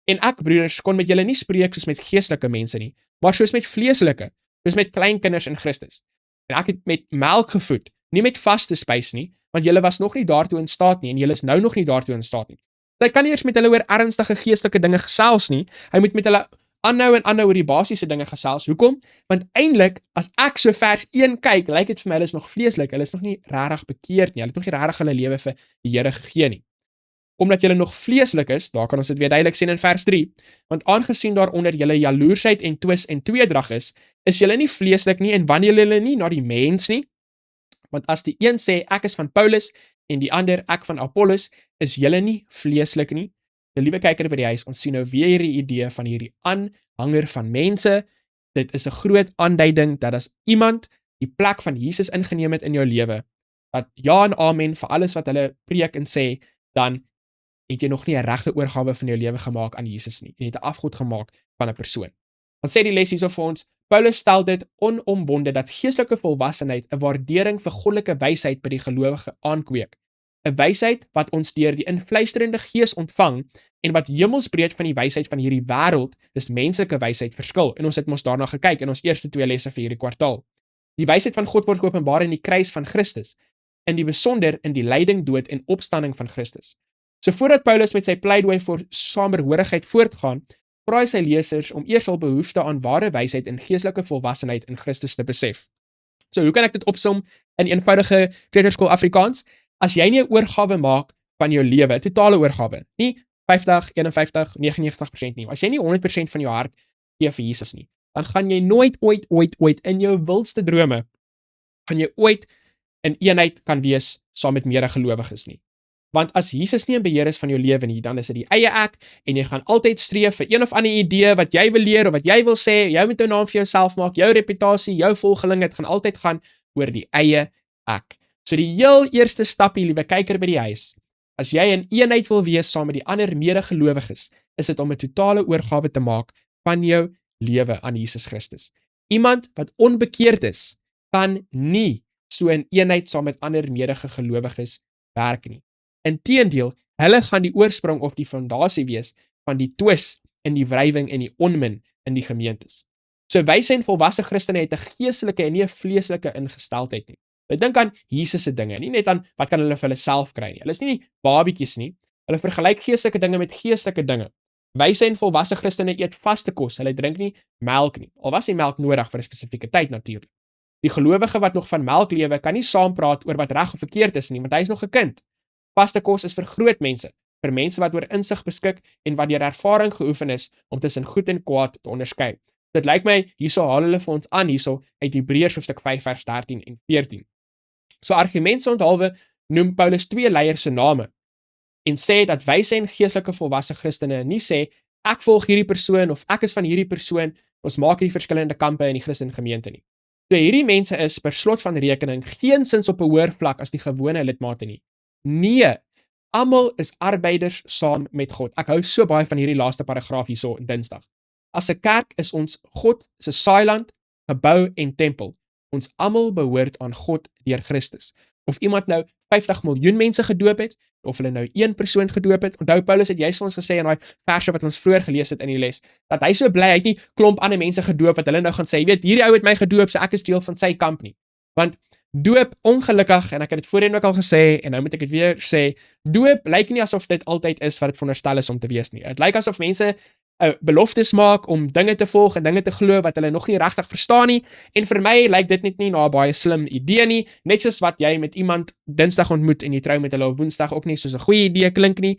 En ek, broeders, kon met julle nie spreek soos met geestelike mense nie, maar soos met vleeslike, soos met kleinkinders in Christus. En ek het met melk gevoed, nie met vaste spys nie, want julle was nog nie daartoe in staat nie, en julle is nou nog nie daartoe in staat nie. Hy kan nie eers met hulle oor ernstige geestelike dinge gesels nie, hy moet met hulle aanhou oor die basiese dinge gesels. Hoekom? Want eintlik, as ek so vers 1 kyk, lyk dit vir my, hulle is nog vleeslik, hulle is nog nie regtig bekeerd nie, hulle het nog nie regtig hulle lewe vir die Here gegee nie. Omdat julle nog vleeslik is, daar kan ons dit weer duidelik sien in vers 3, want aangesien daaronder julle jaloersheid en twis en tweedrag is julle nie vleeslik nie en wanneer julle nie na die mens nie, want as die een sê ek is van Paulus en die ander ek van Apollos, is julle nie vleeslik nie. Die liewe kyker by die huis, ons sien nou weer hierdie idee van hierdie aanhanger van mense. Dit is 'n groot aanduiding dat as iemand die plek van Jesus ingeneem het in jou lewe, dat ja en amen vir alles wat hulle preek en sê, dan het jy nog nie 'n regte oorgawe van jou lewe gemaak aan Jesus nie. Jy het 'n afgod gemaak van 'n persoon. Dan sê die les hierso vir ons, Paulus stel dit onomwonde dat geestelike volwassenheid 'n waardering vir goddelike wysheid by die gelowige aankweek. 'n wysheid wat ons deur die invluisterende Gees ontvang en wat hemelsbreed van die wysheid van hierdie wêreld, dis menslike wysheid, verskil. En ons het mos daarna gekyk in ons eerste 2 lesse vir hierdie kwartaal. Die wysheid van God word geopenbaar in die kruis van Christus, in die besonder in die lyding, dood en opstanding van Christus. So voordat Paulus met sy pleidooi vir saamhorigheid voortgaan, vra hy sy lesers om eers al behoefte aan ware wysheid en geestelike volwassenheid in Christus te besef. So hoe kan ek dit opsom in eenvoudige kleuterskool Afrikaans? As jy nie 'n oorgawe maak van jou lewe, totale oorgawe, nie 50, 51, 99% nie. As jy nie 100% van jou hart gee vir Jesus nie, dan gaan jy nooit ooit in jou wildste drome gaan jy ooit in eenheid kan wees saam met medegelowiges nie. Want as Jesus nie in beheer is van jou lewe nie, dan is dit die eie ek en jy gaan altyd streef vir een of ander idee wat jy wil leer of wat jy wil sê, jy moet 'n naam vir jouself maak, jou reputasie, jou volgelinge, dit gaan altyd gaan oor die eie ek. So die heel eerste stapie, liewe kyker by die huis, as jy in eenheid wil wees saam met die ander medegelowiges, is dit om 'n totale oorgawe te maak van jou lewe aan Jesus Christus. Iemand wat onbekeerd is, kan nie so in eenheid saam met ander medegelowiges werk nie. Inteendeel, hulle gaan die oorsprong of die fondasie wees van die twis en die wrywing en die onmin in die gemeentes. So wyse en volwasse Christene het 'n geestelike en nie 'n vleeslike ingesteldheid nie. Hulle dink aan Jesus se dinge, nie net aan wat kan hulle vir hulle self kry nie. Hulle is nie babietjies nie. Hulle vergelyk geestelike dinge met geestelike dinge. Wyse en volwasse Christene eet vaste kos, hulle drink nie melk nie. Al was die melk nodig vir 'n spesifieke tyd natuurlik. Die gelowige wat nog van melk lewe, kan nie saampraat oor wat reg of verkeerd is nie, want hy is nog 'n kind. Vaste kos is vir groot mense, vir mense wat oor insig beskik en wat deur ervaring geoefen is om tussen goed en kwaad te onderskei. Dit lyk my hierso haal hulle vir ons aan hierso uit Hebreërs hoofstuk 5 vers 13 en 14. So argumente onthalwe noem Paulus 2 leiers se name en sê dat wyse en geestelike volwasse Christene nie sê ek volg hierdie persoon of ek is van hierdie persoon, ons maak hierdie verskillende kampe in die Christen gemeente nie. So hierdie mense is per slot van rekening geensins op 'n hoër vlak as die gewone lidmate nie. Nee, almal is arbeiders saam met God. Ek hou so baie van hierdie laaste paragraaf hierso in Dinsdag. As 'n kerk is ons God se saailand, gebou en tempel. Ons almal behoort aan God deur Christus. Of iemand nou 50 miljoen mense gedoop het, of hulle nou een persoon gedoop het. Onthou Paulus het juist vir ons gesê in daai verse wat ons vroeër gelees het in die les, dat hy so bly hy het nie klomp ander mense gedoop wat hulle nou gaan sê, weet, hierdie ou het my gedoop, so ek is deel van sy kamp nie. Want doop ongelukkig, en ek het dit voorheen ook al gesê, en nou moet ek dit weer sê, doop lyk nie asof dit altyd is wat dit veronderstel is om te wees nie. Dit lyk asof mense beloftes maak om dinge te volg en dinge te glo wat hulle nog nie regtig verstaan nie, en vir my lyk dit net nie na 'n baie slim idee nie, net soos wat jy met iemand Dinsdag ontmoet en jy trou met hulle op Woensdag ook nie soos 'n goeie idee klink nie.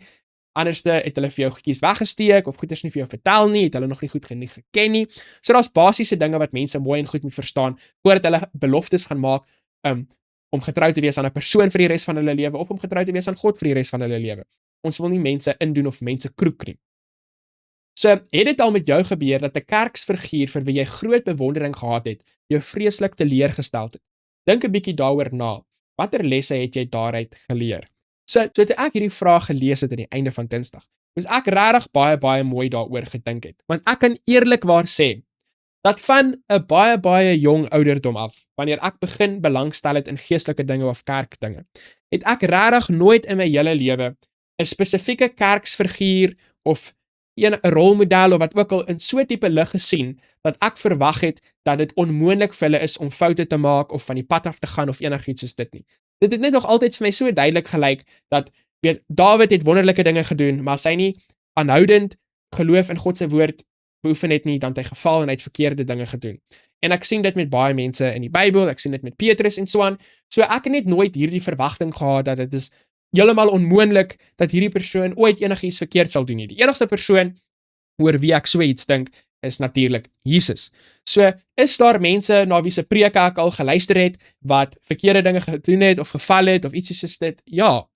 Anderste het hulle vir jou goedjies weggesteek of goeders nie vir jou vertel nie, het hulle nog nie goed geken nie. So daar's basiese dinge wat mense mooi en goed moet verstaan voordat hulle beloftes gaan maak om getrou te wees aan 'n persoon vir die res van hulle lewe of om getrou te wees aan God vir die res van hulle lewe. Ons wil nie mense indoen of mense kroek nie. So, het dit al met jou gebeur dat 'n kerksfiguur vir wie jy groot bewondering gehad het, jou vreeslik teleurgestel het? Dink 'n bietjie daaroor na. Watter lesse het jy daaruit geleer? So toe ek hierdie vraag gelees het aan die einde van Dinsdag, moes ek regtig baie mooi daaroor gedink het. Want ek kan eerlikwaar sê dat van 'n baie jong ouderdom af, wanneer ek begin belangstel het in geestelike dinge of kerkdinge, het ek regtig nooit in my hele lewe 'n spesifieke kerksfiguur of 'n rolmodel of wat ook al in so tipe lig gesien dat ek verwag het dat dit onmoontlik vir hulle is om foute te maak of van die pad af te gaan of enigiets soos dit nie. Dit het net nog altyd vir my so duidelik gelyk dat weet Dawid het wonderlike dinge gedoen, maar as hy nie aanhoudend geloof in God se woord beoefen het nie, dan het hy geval en hy het verkeerde dinge gedoen. En ek sien dit met baie mense in die Bybel, ek sien dit met Petrus en so aan. So ek het net nooit hierdie verwagting gehad dat dit is heeltemal onmoontlik dat hierdie persoon ooit enigiets verkeerd sal doen nie. Die enigste persoon oor wie ek so iets dink is natuurlik Jesus. So is daar mense na wie se preke ek al geluister het wat verkeerde dinge gedoen het of geval het of ietsie soos dit? Ja.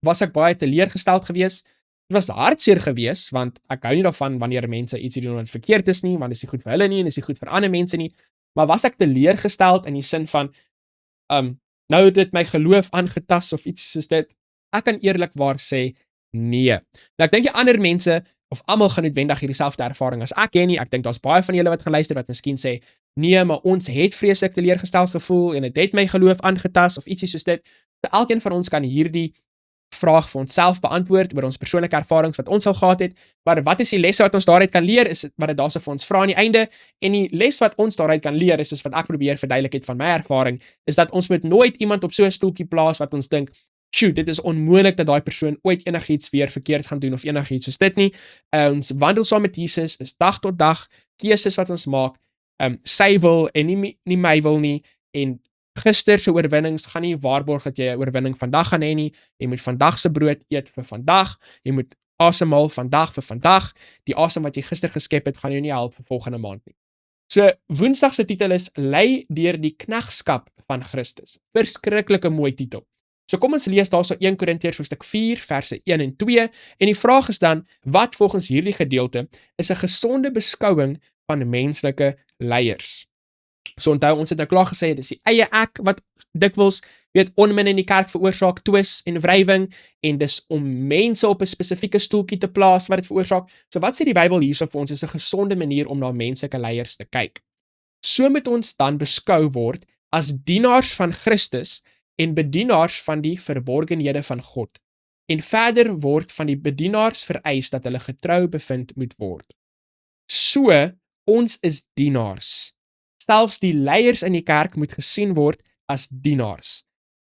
Was ek baie teleurgesteld geweest? Dit was hartseer geweest want ek hou nie daarvan wanneer mense ietsie doen wat verkeerd is nie, want dit is nie goed vir hulle nie en dit is nie goed vir ander mense nie. Maar was ek teleurgesteld in die sin van nou het dit my geloof aangetas of iets soos dit? Ek kan eerlikwaar sê nee. Nou ek dink die ander mense of almal gaan noodwendig hierdie selfde ervaring as ek hê nie. Ek dink daar's baie van julle wat geluister wat miskien sê nee, maar ons het vreeslik teleurgesteld gevoel en dit het my geloof aangetas of ietsie soos dit. So elkeen van ons kan hierdie vraag vir onsself beantwoord oor ons persoonlike ervarings wat ons al gehad het, maar wat is die lesse wat ons daaruit kan leer, is wat dit daarso vir ons vra aan die einde, en die les wat ons daaruit kan leer, is wat ek probeer verduidelik het van my ervaring, is dat ons moet nooit iemand op so 'n stoeltjie plaas wat ons dink, shoot, dit is onmoontlik dat daai persoon ooit enigiets weer verkeerd gaan doen of enigiets soos dit nie. Ons wandel saam met Jesus, is dag tot dag, keuses wat ons maak, sy wil en nie my wil nie, en gister se oorwinnings gaan nie waarborg dat jy 'n oorwinning vandag gaan hê nie. Jy moet vandag se brood eet vir vandag. Jy moet asemhaal vandag vir vandag. Die asem wat jy gister geskep het, gaan jou nie help vir volgende maand nie. So Woensdag se titel is Lei deur die knegskap van Christus. Verskriklike mooi titel. So kom ons lees daarso 1 Korintiërs hoofstuk 4 verse 1 en 2 en die vraag is dan, wat volgens hierdie gedeelte is 'n gesonde beskouing van menslike leiers? So onthou, ons het nou klaar gesê, dis die eie ek wat dikwels onmin in die kerk veroorsaak, twis en wrywing, en dis om mense op 'n spesifieke stoeltjie te plaas wat dit veroorsaak. So wat sê die Bybel hierso vir ons is 'n gesonde manier om na menslike leiers te kyk. So moet ons dan beskou word as dienaars van Christus en bedienaars van die verborgenhede van God. En verder word van die bedienaars vereis dat hulle getrou bevind moet word. So, ons is dienaars. Selfs die leiers in die kerk moet gesien word as dienaars.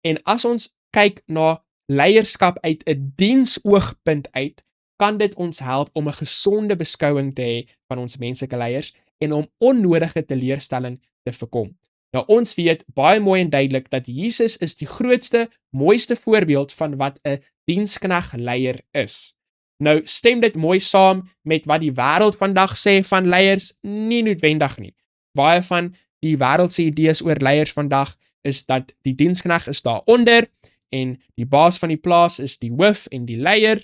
En as ons kyk na leierskap uit 'n diensoogpunt uit, kan dit ons help om 'n gesonde beskouing te hê van ons menslike leiers en om onnodige teleurstelling te voorkom. Nou ons weet baie mooi en duidelik dat Jesus is die grootste, mooiste voorbeeld van wat 'n dienskneg leier is. Nou stem dit mooi saam met wat die wêreld vandag sê van leiers? Nie noodwendig nie. Baie van die wêreldse idees oor leiers vandag is dat die dienskneg is daaronder en die baas van die plaas is die hoof en die leier.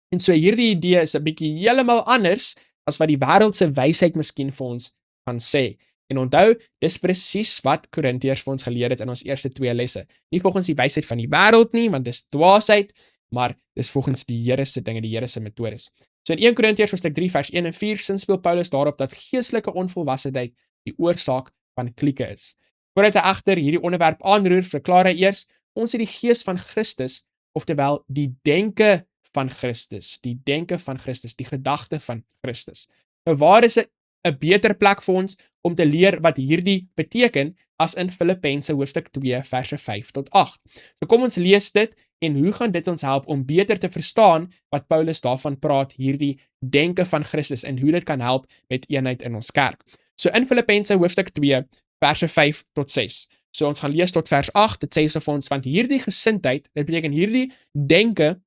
En so hierdie idee is 'n bietjie heeltemal anders as wat die wêreldse wysheid miskien vir ons gaan sê. En onthou, dis presies wat Korintiërs vir ons geleer het in ons eerste 2 lesse. Nie volgens die wysheid van die wêreld nie, want dis dwaasheid, maar dis volgens die Here se dinge, die Here se metodes. So in 1 Korintiërs hoofstuk 3 vers 1 en 4 sinspeel Paulus daarop dat geestelike onvolwassenheid die oorsaak van klieke is. Voordat hy egter hierdie onderwerp aanroer, verklaar hy eers, ons het die gees van Christus, oftewel die denke van Christus, die gedagte van Christus. Nou waar is 'n beter plek vir ons om te leer wat hierdie beteken as in Filippense hoofstuk 2 verse 5 tot 8. So kom ons lees dit en hoe gaan dit ons help om beter te verstaan wat Paulus daarvan praat, hierdie denke van Christus en hoe dit kan help met eenheid in ons kerk. So in Filippense hoofstuk 2 verse 5 tot 6. So ons gaan lees tot vers 8, dit sê so vir ons, want hierdie gesindheid, dit beteken hierdie denke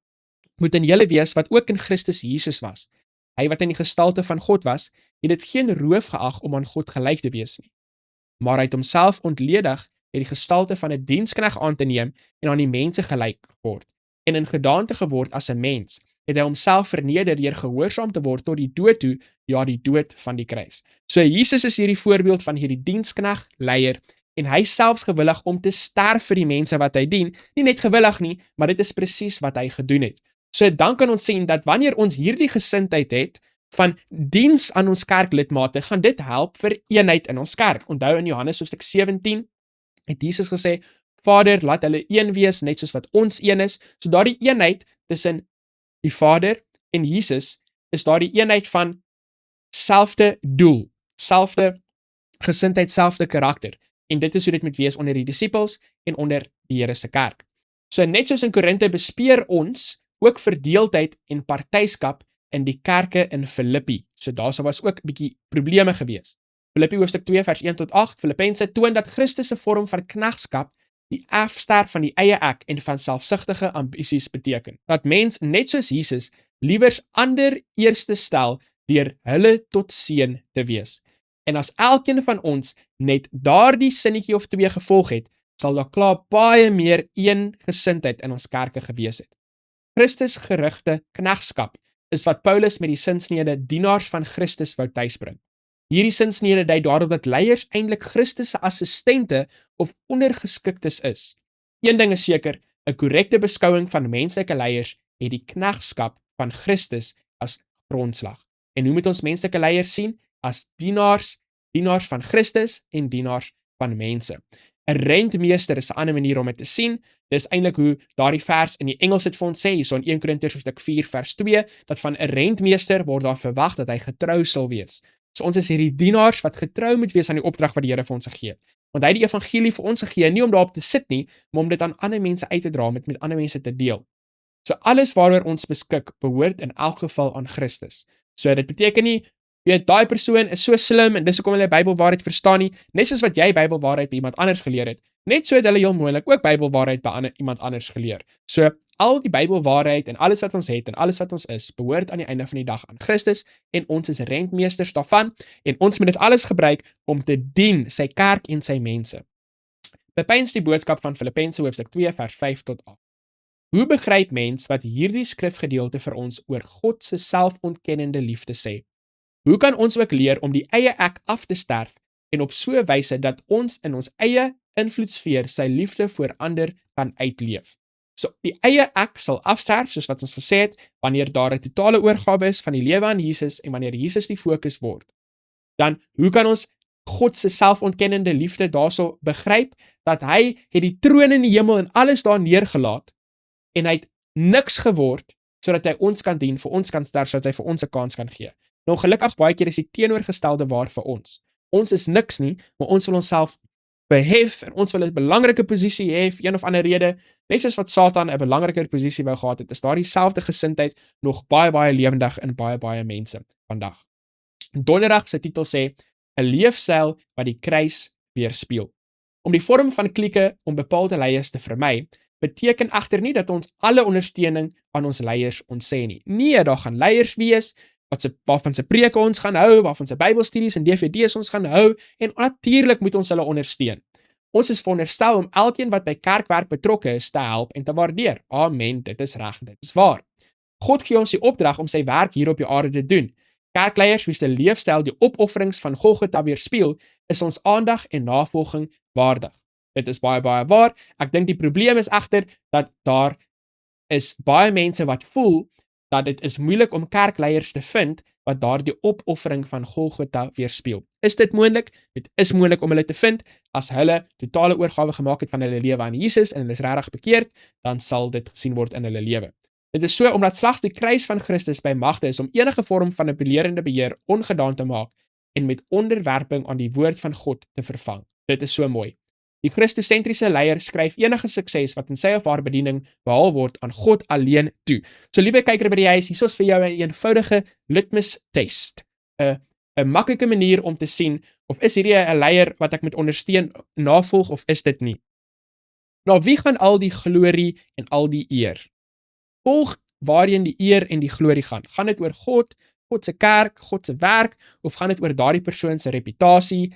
moet in julle wees wat ook in Christus Jesus was. Hy wat in die gestalte van God was, het dit geen roof geag om aan God gelyk te wees nie. Maar hy het homself ontledig deur die gestalte van 'n dienskneg aan te neem en aan die mense gelyk geword. En in gedaante geword as 'n mens, het hy homself verneder deur gehoorsaam te word tot die dood toe, ja, die dood van die kruis. So Jesus is hierdie voorbeeld van hierdie dienskneg leier en hy selfs gewillig om te sterf vir die mense wat hy dien. Nie net gewillig nie, maar dit is presies wat hy gedoen het. So dan kan ons sien dat wanneer ons hierdie gesindheid het van diens aan ons kerklidmate, gaan dit help vir eenheid in ons kerk. Onthou in Johannes hoofstuk 17 het Jesus gesê, Vader, laat hulle een wees, net soos wat ons een is. So daardie eenheid tussen die Vader en Jesus is daardie eenheid van selfde doel, selfde gesindheid, selfde karakter. En dit is hoe dit moet wees onder die disippels en onder die Here se kerk. So net soos in Korinte bespeer ons ook verdeeldheid en partyskap in die kerke in Filippi. So daar was ook 'n bietjie probleme gewees. Filippi hoofstuk 2 vers 1 tot 8, Filippense toon dat Christus se vorm van knegskap die afsterf van die eie ek en van selfsugtige ambisies beteken. Dat mens net soos Jesus liewers ander eerste stel deur hulle tot seën te wees. En as elkeen van ons net daardie sinnetjie of 2 gevolg het, sal daar klaar baie meer eensgesindheid in ons kerke gewees het. Christus gerigte knegskap is wat Paulus met die sinsnede dienaars van Christus wou tuisbring. Hierdie sinsnede dui daarop dat leiers eintlik Christus se assistente of ondergeskiktes is. Een ding is seker, 'n korrekte beskouing van menslike leiers het die knegskap van Christus as grondslag. En hoe moet ons menslike leiers sien? As dienaars van Christus en dienaars van mense. 'n rentmeester is 'n ander manier om dit te sien. Dis eintlik hoe daardie vers in die Engels dit vir ons sê, hierso in 1 Korintiërs hoofstuk 4 vers 2, dat van 'n rentmeester word daar verwag dat hy getrou sal wees. So ons is hierdie dienaars wat getrou moet wees aan die opdrag wat die Here vir ons gegee het. Want hy het die evangelie vir ons gegee, nie om daarop te sit nie, maar om dit aan ander mense uit te dra, om dit met ander mense te deel. So alles waaroor ons beskik, behoort in elk geval aan Christus. So dit beteken nie, daai persoon is so slim en dis hoekom hulle Bybelwaarheid verstaan nie, net soos wat jy Bybelwaarheid by iemand anders geleer het, net so het hulle heel moontlik ook Bybelwaarheid by iemand anders geleer. So al die Bybelwaarheid en alles wat ons het en alles wat ons is, behoort aan die einde van die dag aan Christus en ons is rentmeesters daarvan en ons moet dit alles gebruik om te dien sy kerk en sy mense. Bepeins die boodskap van Filippense hoofstuk 2 vers 5 tot 8. Hoe begryp mens wat hierdie skrifgedeelte vir ons oor God se selfontkennende liefde sê? Hoe kan ons ook leer om die eie ek af te sterf en op so 'n wyse dat ons in ons eie invloedssfeer sy liefde vir ander kan uitleef? So die eie ek sal afsterf, soos wat ons gesê het, wanneer daar 'n totale oorgawe is van die lewe aan Jesus en wanneer Jesus die fokus word. Dan hoe kan ons God se selfontkennende liefde daarso begryp dat hy het die troon in die hemel en alles daar neergelaat en hy het niks geword sodat hy ons kan dien, vir ons kan sterf, sodat hy vir ons 'n kans kan gee. Nou gelukkig baie keer is die teenoorgestelde waar vir ons. Ons is niks nie, maar ons wil onsself behef en ons wil 'n belangrike posisie hê vir een of ander rede, net soos wat Satan 'n belangriker posisie wou gehad het, is daar dieselfde gesindheid nog baie lewendig in baie mense vandag. Donderdag se titel sê 'n leefstyl wat die kruis weerspieël. Om die vorm van klieke om bepaalde leiers te vermy, beteken egter nie dat ons alle ondersteuning aan ons leiers ontsê nie. Nee, daar gaan leiers wees waarvan se preke ons gaan hou, waarvan se Bybelstudies en DVD's ons gaan hou en natuurlik moet ons hulle ondersteun. Ons is veronderstel om elkeen wat by kerkwerk betrokke is te help en te waardeer. Amen, dit is reg, dit is waar. God gee ons die opdrag om sy werk hier op die aarde te doen. Kerkleiers wie se leefstyl die opofferings van Golgotha weerspieël, is ons aandag en navolging waardig. Dit is baie waar. Ek dink die probleem is egter dat daar is baie mense wat voel dat dit is moeilik om kerkleiers te vind wat daardie opoffering van Golgotha weerspieël. Is dit moontlik? Dit is moontlik om hulle te vind as hulle totale oorgawe gemaak het van hulle lewe aan Jesus en hulle is regtig bekeerd, dan sal dit gesien word in hulle lewe. Dit is so omdat slegs die kruis van Christus by magte is om enige vorm van 'n belerende beheer ongedaan te maak en met onderwerping aan die woord van God te vervang. Dit is so mooi. Die Christosentriese leier skryf enige sukses wat in sy of haar bediening behaal word aan God alleen toe. So liewe kyker by die huis, hier is vir jou 'n eenvoudige litmus test. 'n maklike manier om te sien of is hierdie 'n leier wat ek moet ondersteun, navolg of is dit nie. Nou wie gaan al die glorie en al die eer? Volg waarheen die eer en die glorie gaan. Gaan dit oor God, God se kerk, God se werk of gaan dit oor daardie persoon se reputasie?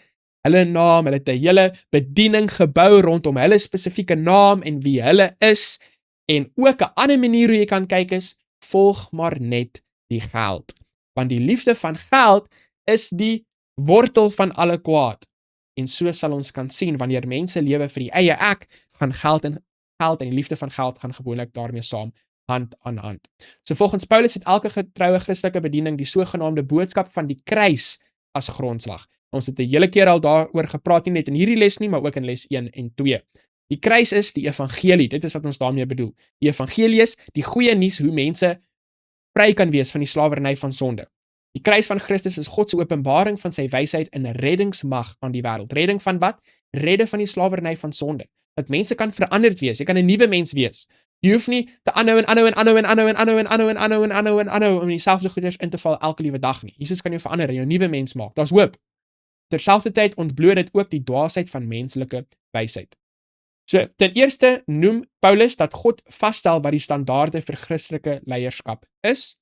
Hulle naam, hulle het 'n hele bediening gebou rondom hulle spesifieke naam en wie hulle is, en ook 'n ander manier hoe jy kan kyk is, volg maar net die geld. Want die liefde van geld is die wortel van alle kwaad. En so sal ons kan sien, wanneer mense lewe vir die eie ek, gaan geld en die liefde van geld gaan gewoonlik daarmee saam, hand aan hand. So volgens Paulus het elke getroue Christelike bediening die sogenaamde boodskap van die kruis as grondslag. Ons het 'n hele keer al daaroor gepraat, nie net in hierdie les nie, maar ook in les 1 en 2. Die kruis is die evangelie, dit is wat ons daarmee bedoel. Die evangelie is die goeie nuus hoe mense vry kan wees van die slawerny van sonde. Die kruis van Christus is God se openbaring van sy wysheid in 'n reddingsmag aan die wêreld. Redding van wat? Redde van die slawerny van sonde. Dat mense kan veranderd wees, jy kan 'n nuwe mens wees. Jy hoef nie te aanhou om dieselfde goeders in te val elke liewe dag nie. Jesus kan jou verander en jou nuwe mens maak. Daar's hoop. Terselfdertyd ontbloot dit ook die dwaasheid van menslike wysheid. So, ten eerste noem Paulus dat God vasstel wat die standaarde vir Christelike leierskap is.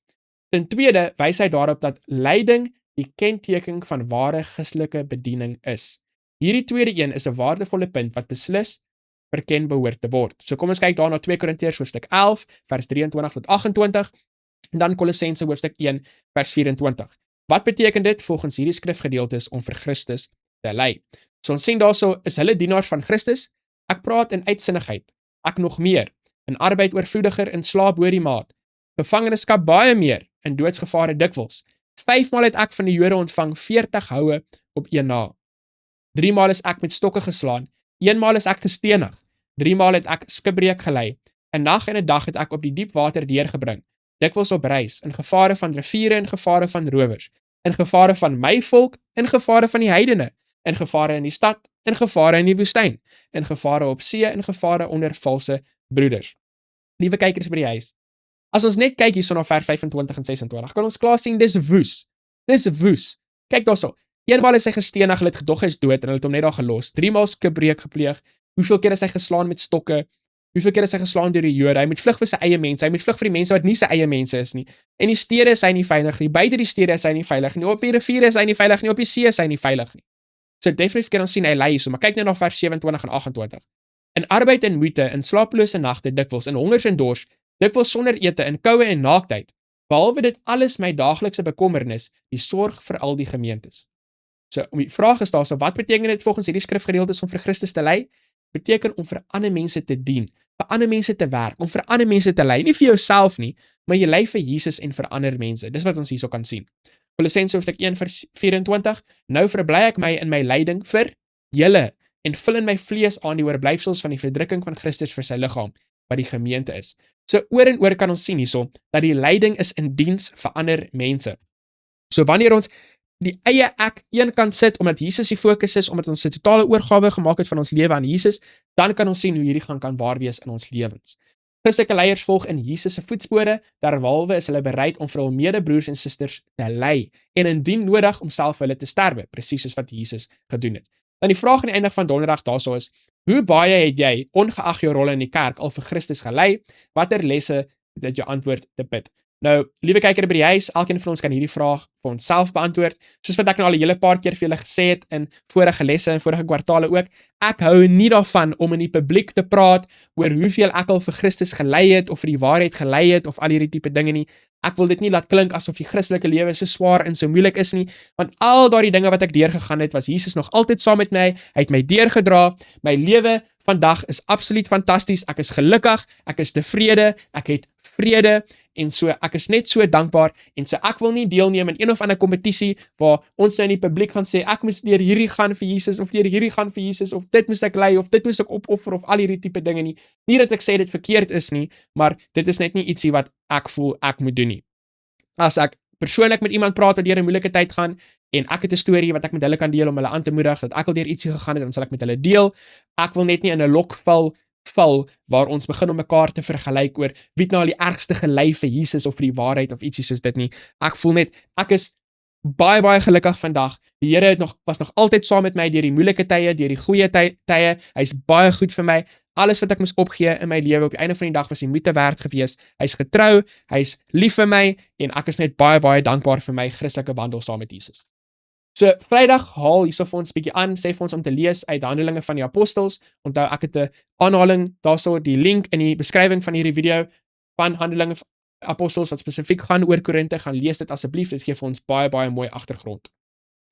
Ten tweede wys hy daarop dat lyding die kenteken van ware Christelike bediening is. Hierdie tweede een is 'n waardevolle punt wat beslis verken behoort te word. So kom ons kyk daar na 2 Korintiërs hoofstuk 11 vers 23 tot 28 en dan Kolossense hoofstuk 1 vers 24. Wat beteken dit volgens hierdie skrifgedeeltes om vir Christus te ly? So ons sien daarso is hulle dienaars van Christus. Ek praat in uitsinnigheid, ek nog meer, in arbeid oorvloediger, in slaap bo die maat, gevangenskap baie meer, in doodsgevare dikwels. 5 maal het ek van die Jode ontvang 40 houe op een na. 3 maal is ek met stokke geslaan, Eenmaal is ek gestenig, 3 maal het ek skipbreek gelei, 'n nag en 'n dag het ek op die diep water deurgebring, dikwels op reis, in gevare van riviere en gevare van rowers, in gevare van my volk, in gevare van die heidene, in gevare in die stad, in gevare in die woestyn, in gevare op see, in gevare onder valse broeders. Liewe kykers by die huis, as ons net kyk hierso na vers 25 en 26, kan ons klaar sien, dis woes. Dis woes. Kyk daarso. Eenmaal is hy gestenig, hulle het gedog hy is dood en hulle het hom net daar gelos. 3 maal skipbreek gepleeg. Hoeveel keer is hy geslaan met stokke? Hoeveel keer is hy geslaan deur die Jode? Hy moet vlug vir sy eie mense. Hy moet vlug vir die mense wat nie sy eie mense is nie. En die stede is hy nie veilig nie. Buite die stede is hy nie veilig nie. Op die riviere is hy nie veilig nie. Op die see is hy nie veilig nie. So definitief kan ons sien hy ly hierso, maar kyk net na vers 27 en 28. In arbeid en moeite, in slapelose nagte dikwels, in hongers en dors, dikwels sonder ete, in koue en naaktheid. Behalwe dit alles my daaglikse bekommernis, die sorg vir al die gemeentes. So, die vraag is daar, so wat beteken dit volgens hierdie skrifgedeeltes om vir Christus te ly? Beteken om vir ander mense te dien, vir ander mense te werk, om vir ander mense te ly, nie vir jouself nie, maar jy ly vir Jesus en vir ander mense. Dis wat ons hierso kan sien. Kolossense hoofstuk 1 vers 24, nou verbly ek my in my lyding vir julle en vul in my vlees aan die oorblyfsels van die verdrukking van Christus vir sy liggaam, wat die gemeente is. So oor en oor kan ons sien hierso, dat die lyding is in diens vir ander mense. So wanneer ons die eie ek een kant sit, omdat Jesus die fokus is, omdat ons 'n totale oorgawe gemaak het van ons lewe aan Jesus, dan kan ons sien hoe hierdie kan waar wees in ons lewens. Christelike leiers volg in Jesus se voetspore, derhalwe is hulle bereid om vir hul medebroers en susters te ly, en indien nodig om self vir hulle te sterwe, presies soos wat Jesus gedoen het. Dan die vraag aan die einde van donderdag daarso is, hoe baie het jy, ongeag jou rol in die kerk, al vir Christus gelei? Watter lesse het jou antwoord te put? Nou, liewe kyker by die huis, elkeen van ons kan hierdie vraag vir onsself beantwoord. Soos wat ek nou al 'n hele paar keer vir julle gesê het in vorige lesse en vorige kwartale ook, ek hou nie daarvan om in die publiek te praat oor hoeveel ek al vir Christus gelei het of vir die waarheid gelei het of al hierdie tipe dinge nie. Ek wil dit nie laat klink asof die Christelike lewe so swaar en so moeilik is nie, want al daardie dinge wat ek deurgegaan het, was Jesus nog altyd saam met my. Hy het my deurgedra. My lewe vandag is absoluut fantasties. Ek is gelukkig, ek is tevrede, ek het vrede en so ek is net so dankbaar en so ek wil nie deelneem in een of ander kompetisie waar ons nou in die publiek gaan sê ek moes deur hierdie gaan vir Jesus of deur hierdie gaan vir Jesus of dit moes ek lei of dit moes ek opoffer of al hierdie tipe dinge nie. Nie dat ek sê dit verkeerd is nie, maar dit is net nie ietsie wat ek voel ek moet doen nie. As ek persoonlik met iemand praat wat deur 'n moeilike tyd gaan en ek het 'n storie wat ek met hulle kan deel om hulle aan te moedig dat ek al deur ietsie gegaan het, dan sal ek met hulle deel. Ek wil net nie in 'n lokval waar ons begin om mekaar te vergelyk oor wie het nou al die ergste gelei vir Jesus of vir die waarheid of ietsie soos dit nie. Ek voel net ek is baie gelukkig vandag. Die Here was nog altyd saam met my deur die moeilike tye, deur die goeie tye. Hy's baie goed vir my. Alles wat ek moes opgee in my lewe op die einde van die dag was die moeite werd gewees. Hy's getrou, hy's lief vir my en ek is net baie dankbaar vir my Christelike wandel saam met Jesus. So Vrydag haal hierso vir ons bietjie aan, sê vir ons om te lees uit Handelinge van die Apostels. Onthou ek het 'n aanhaling daarso die link in die beskrywing van hierdie video van Handelinge van Apostels wat spesifiek gaan oor Korinte, gaan lees dit asseblief, dit gee vir ons baie mooi agtergrond.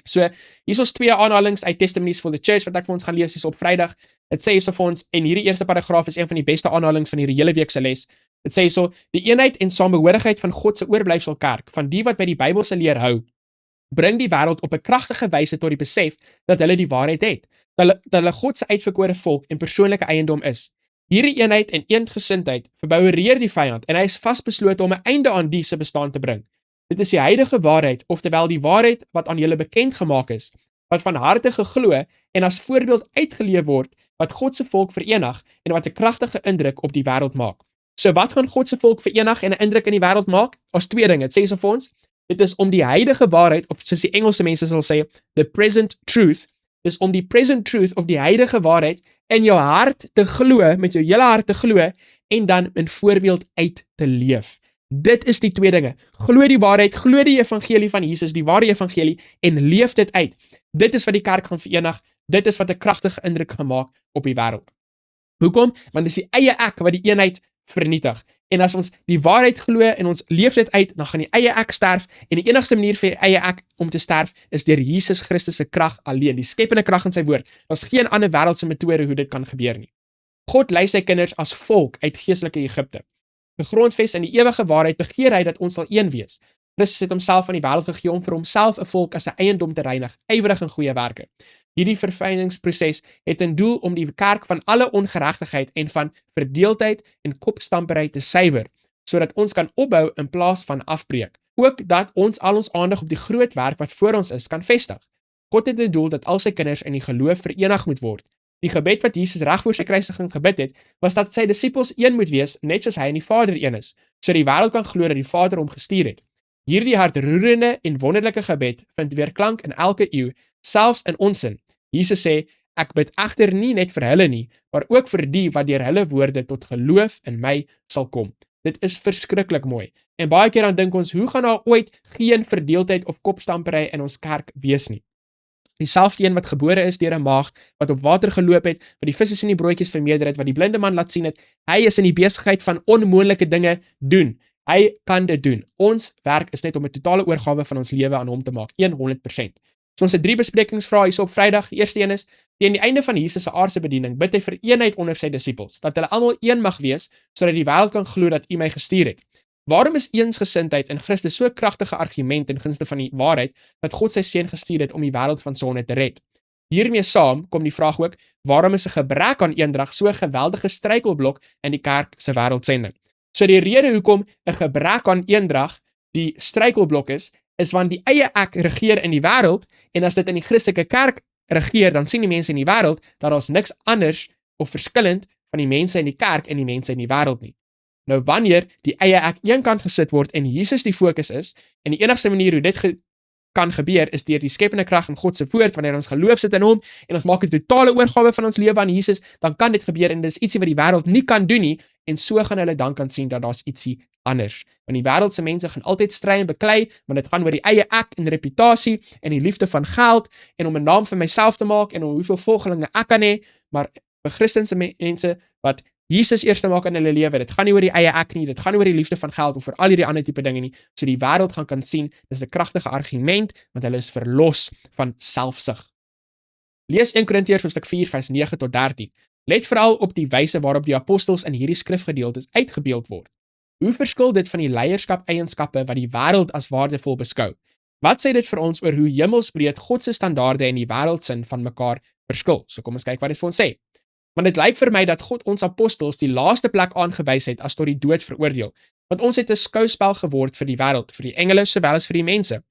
So, hier is 2 aanhalings uit Testimonies for the Church wat ek vir ons gaan lees hier op Vrydag. Dit sê hierso vir ons en hierdie eerste paragraaf is een van die beste aanhalings van hierdie hele week se les. Dit sê hierso die eenheid en samehorigheid van God se oorblyfsel kerk, van die wat by die Bybelse leer hou, bring die wêreld op 'n kragtige wyse tot die besef dat hulle die waarheid het, dat hulle God se uitverkore volk en persoonlike eiendom is. Hierdie eenheid en eensgesindheid verboureer die vyand en hy is vasbeslote om 'n einde aan die se bestaan te bring. Dit is die heilige waarheid, oftewel die waarheid wat aan julle bekend gemaak is, wat van harte geglo en as voorbeeld uitgeleef word, wat God se volk verenig en wat 'n kragtige indruk op die wêreld maak. So wat gaan God se volk verenig en 'n indruk in die wêreld maak? As 2 dinge. Dit sê so vir ons, dit is om die heilige waarheid, of soos die Engelse mense sal sê, the present truth, dis om die present truth of die heilige waarheid in jou hart te glo, met jou hele hart te glo en dan 'n voorbeeld uit te leef. Dit is die 2 dinge. Glo die waarheid, glo die evangelie van Jesus, die ware evangelie en leef dit uit. Dit is wat die kerk gaan verenig. Dit is wat 'n kragtige indruk gaan maak op die wêreld. Hoekom? Want dis die eie ek wat die eenheid vernietig. En as ons die waarheid glo en ons leef dit uit, dan gaan die eie ek sterf en die enigste manier vir die eie ek om te sterf is deur Jesus Christus se krag alleen, die skepende krag in sy woord. Daar's geen ander wêreldse metode hoe dit kan gebeur nie. God lei sy kinders as volk uit geestelike Egipte. Gegrondves in die ewige waarheid begeer hy dat ons sal een wees. Christus het homself aan die wêreld gegee om vir homself 'n volk as 'n eiendom te reinig, ywerig in goeie werke. Hierdie verfyningsproses het in doel om die kerk van alle ongeregtigheid en van verdeeldheid en kopstampery te suiwer, sodat ons kan opbou in plaas van afbreek. Ook dat ons al ons aandag op die groot werk wat voor ons is, kan vestig. God het 'n doel dat al sy kinders in die geloof verenig moet word. Die gebed wat Jesus reg voor sy kruisiging gebid het, was dat sy disippels een moet wees, net soos hy en die Vader een is, sodat die wêreld kan glo dat die Vader hom gestuur het. Hierdie hartroerende en wonderlike gebed vind weerklank in elke eeu, selfs in ons sin. Jesus sê, ek bid egter nie net vir hulle nie, maar ook vir die wat deur hulle woorde tot geloof in my sal kom. Dit is verskriklik mooi. En baie keer dan dink ons, hoe gaan daar ooit geen verdeeldheid of kopstampery in ons kerk wees nie? Dieselfde een wat gebore is deur 'n maagd, wat op water geloop het, wat die visse en die broodjies vermeerder het, wat die blinde man laat sien het, hy is in die besigheid van onmoonlike dinge doen. Hy kan dit doen. Ons werk is net om 'n totale oorgawe van ons lewe aan hom te maak, 100%. So ons het 3 besprekingsvrae hier op Vrydag. Die eerste een is, teen die einde van Jesus se aardse bediening, bid hy vir eenheid onder sy disippels, dat hulle almal een mag wees, sodat die wêreld kan glo dat U my gestuur het. Waarom is eensgesindheid in Christus so 'n kragtige argument in gunste van die waarheid, dat God sy seun gestuur het om die wêreld van sonde te red? Hiermee saam kom die vraag ook, waarom is 'n gebrek aan eendrag so 'n geweldige struikelblok in die kerk se wêreldsending? So die rede hoekom 'n gebrek aan eendrag die struikelblok is want die eie ek regeer in die wêreld, en as dit in die Christelike kerk regeer, dan sien die mense in die wêreld dat daar's niks anders of verskillend van die mense in die kerk en die mense in die wêreld nie. Nou wanneer die eie ek eenkant gesit word en Jesus die fokus is, en die enigste manier hoe dit kan gebeur is deur die skepende krag in God se woord, wanneer ons geloof sit in hom en ons maak 'n totale oorgawe van ons lewe aan Jesus, dan kan dit gebeur en dis ietsie wat die wêreld nie kan doen nie, en so gaan hulle dan kan sien dat daar's ietsie anders. Want die wêreldse mense gaan altyd stry en beklei, want dit gaan oor die eie ek en reputasie en die liefde van geld en om 'n naam vir myself te maak en om hoeveel volgelinge ek kan hê, maar vir Christelike mense wat Jesus eerste maak in hulle lewe, dit gaan nie oor die eie ek nie, dit gaan nie oor die liefde van geld of oor al hierdie ander tipe dinge nie, so die wêreld gaan kan sien, dis 'n kragtige argument, want hulle is verlos van selfsug. Lees 1 Korintiërs hoofstuk 4 vers 9 tot 13. Let veral op die wyse waarop die apostels in hierdie skrifgedeeltes uitgebeeld word. Hoe verskil dit van die leierskap-eienskappe wat die wêreld as waardevol beskou? Wat sê dit vir ons oor hoe hemelsbreed God se standaarde en die wêreldsin van mekaar verskil? So kom ons kyk wat dit vir ons sê. Want dit lyk vir my dat God ons apostels die laaste plek aangewys het as tot die dood veroordeel. Want ons het 'n skouspel geword vir die wêreld, vir die engele sowel as vir die mense.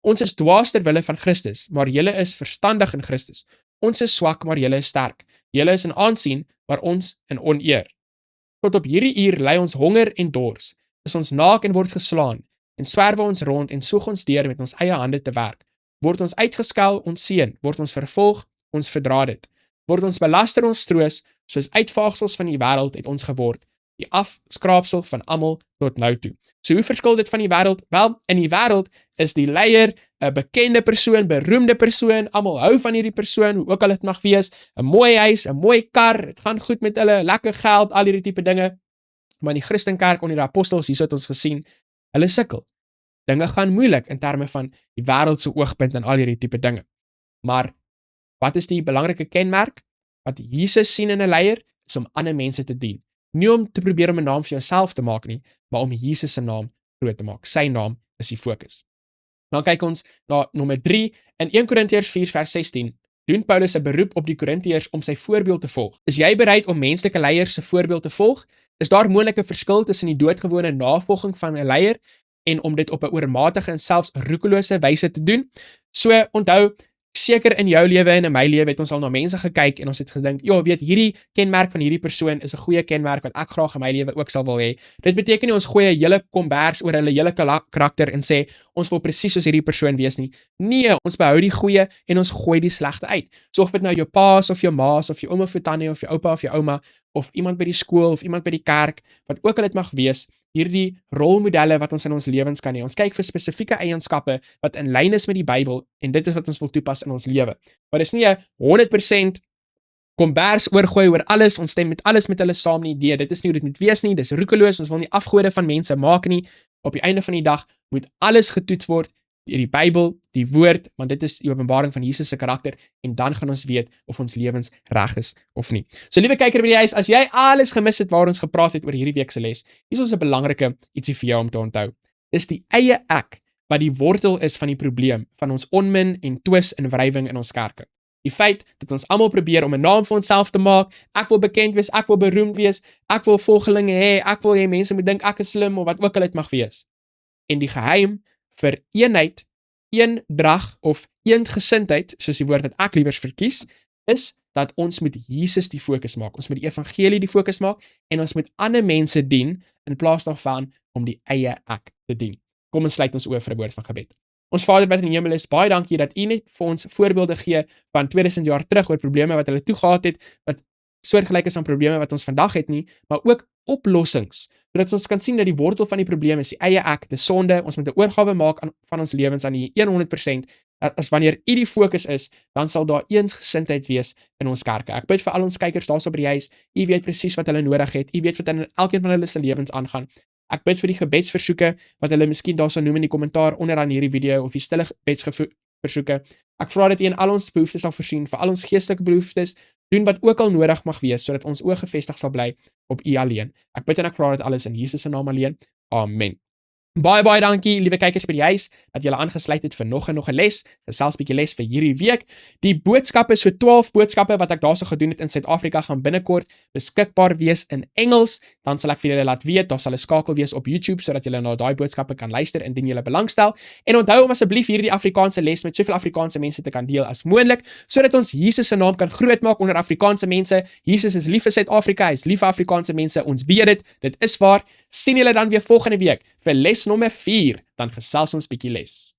Ons is dwaas ter wille van Christus, maar julle is verstandig in Christus. Ons is swak, maar julle is sterk. Julle is in aansien, maar ons in oneer. Tot op hierdie uur ly ons honger en dors, is ons naak en word geslaan, en swerwe ons rond en soeg ons deur met ons eie hande te werk. Word ons uitgeskel, ons seën, word ons vervolg, ons verdra dit. Word ons belaster, ons troos, soos uitvaagsels van die wêreld het ons geword, die afskraapsel van almal tot nou toe. So hoe verskil dit van die wêreld? Wel, in die wêreld is die leier 'n bekende persoon, beroemde persoon, almal hou van hierdie persoon, hoe ook al dit mag wees, 'n mooi huis, 'n mooi kar, dit gaan goed met hulle, lekker geld, al hierdie tipe dinge. Maar in die Christenkerk onder die apostels, hier het ons gesien, hulle sukkel. Dinge gaan moeilik in terme van die wêreld se oogpunt en al hierdie tipe dinge. Maar wat is die belangrike kenmerk? Wat Jesus sien in 'n leier, is om ander mense te dien. Nie om te probeer om 'n naam vir jouself te maak nie, maar om Jesus se naam groot te maak. Sy naam is die fokus. Dan kyk ons na nommer 3 in 1 Korintiërs 4 vers 16. Doen Paulus 'n beroep op die Korintiërs om sy voorbeeld te volg. Is jy bereid om menslike leiers se voorbeeld te volg? Is daar moontlik 'n verskil tussen die doodgewone navolging van 'n leier en om dit op 'n oormatige en selfs roekelose wyse te doen? So onthou, seker in jou lewe en in my lewe het ons al na mense gekyk en ons het gedink, ja, weet, hierdie kenmerk van hierdie persoon is 'n goeie kenmerk wat ek graag in my lewe ook sal wil hê. Dit beteken nie ons gooi 'n hele kombers oor hulle hele karakter en sê ons wil presies soos hierdie persoon wees nie. Nee, ons behou die goeie en ons gooi die slegte uit. So of dit nou jou pa's of jou ma's of jou ouma of tannie of jou oupa of jou ouma of iemand by die skool of iemand by die kerk, wat ook al dit mag wees, hierdie rolmodelle wat ons in ons lewens kan hê. Ons kyk vir spesifieke eienskappe wat in lyn is met die Bybel en dit is wat ons wil toepas in ons lewe. Maar dis nie 'n 100% kombers oorgooi oor alles, ons stem met alles met hulle saam nie. Nee, dit is nie hoe dit moet wees nie. Dis roekeloos, ons wil nie afgode van mense maak nie. Op die einde van die dag moet alles getoets word deur die Bybel, die woord, want dit is die openbaring van Jesus se karakter en dan gaan ons weet of ons lewens reg is of nie. So liewe kyker by die huis, as jy alles gemis het waar ons gepraat het oor hierdie week se les, hier is ons 'n belangrike ietsie vir jou om te onthou. Dis die eie ek wat die wortel is van die probleem van ons onmin en twis en wrywing in ons kerke. Die feit dat ons almal probeer om 'n naam vir onsself te maak, ek wil bekend wees, ek wil beroemd wees, ek wil volgelinge hê, ek wil hê mense moet dink ek is slim of wat ook al dit mag wees. En die geheim vir eenheid, eendrag of eensgesindheid, soos die woord wat ek liewers verkies, is dat ons met Jesus die fokus maak. Ons moet die evangelie die fokus maak en ons moet ander mense dien in plaas daarvan om die eie ek te dien. Kom ons sluit ons oë vir 'n woord van gebed. Ons Vader wat in die hemel is, baie dankie dat U net vir ons voorbeelde gee van 2000 jaar terug oor probleme wat hulle toe gehad het, wat soortgelyk is aan probleme wat ons vandag het nie, maar ook oplossings, sodat ons kan sien dat die wortel van die probleem is die eie ek, die sonde. Ons moet 'n oorgawe maak van ons lewens aan U 100%. As wanneer U die fokus is, dan sal daar eensgesindheid wees in ons kerke. Ek bid vir al ons kykers daarso by die huis. U weet presies wat hulle nodig het. U weet wat in elkeen van hulle se lewens aangaan. Ek bid vir die gebedsversoeke wat hulle miskien daarso noem in die kommentaar onder aan hierdie video of die stille gebedsversoeke. Ek vra dat U in al ons behoeftes sal voorsien, vir al ons geestelike behoeftes, doen wat ook al nodig mag wees sodat ons oë gefestig sal bly op U alleen. Ek bid en ek vra dit alles in Jesus se naam alleen. Amen. Baie dankie, liewe kykers by die huis, dat julle aangesluit het vir nog 'n les, gesels bietjie les vir hierdie week. Die boodskappe, so 12 boodskappe wat ek daarso gedoen het in Suid-Afrika, gaan binnekort beskikbaar wees in Engels. Dan sal ek vir julle laat weet, daar sal 'n skakel wees op YouTube sodat julle na daai boodskappe kan luister indien julle belangstel. En onthou om asseblief hierdie Afrikaanse les met soveel Afrikaanse mense te kan deel as moontlik, sodat ons Jesus se naam kan grootmaak onder Afrikaanse mense. Jesus is lief vir Suid-Afrika, hy is lief vir Afrikaanse mense. Ons weet dit is waar. Sien julle dan weer volgende week vir les nommer 4, dan gesels ons bietjie les.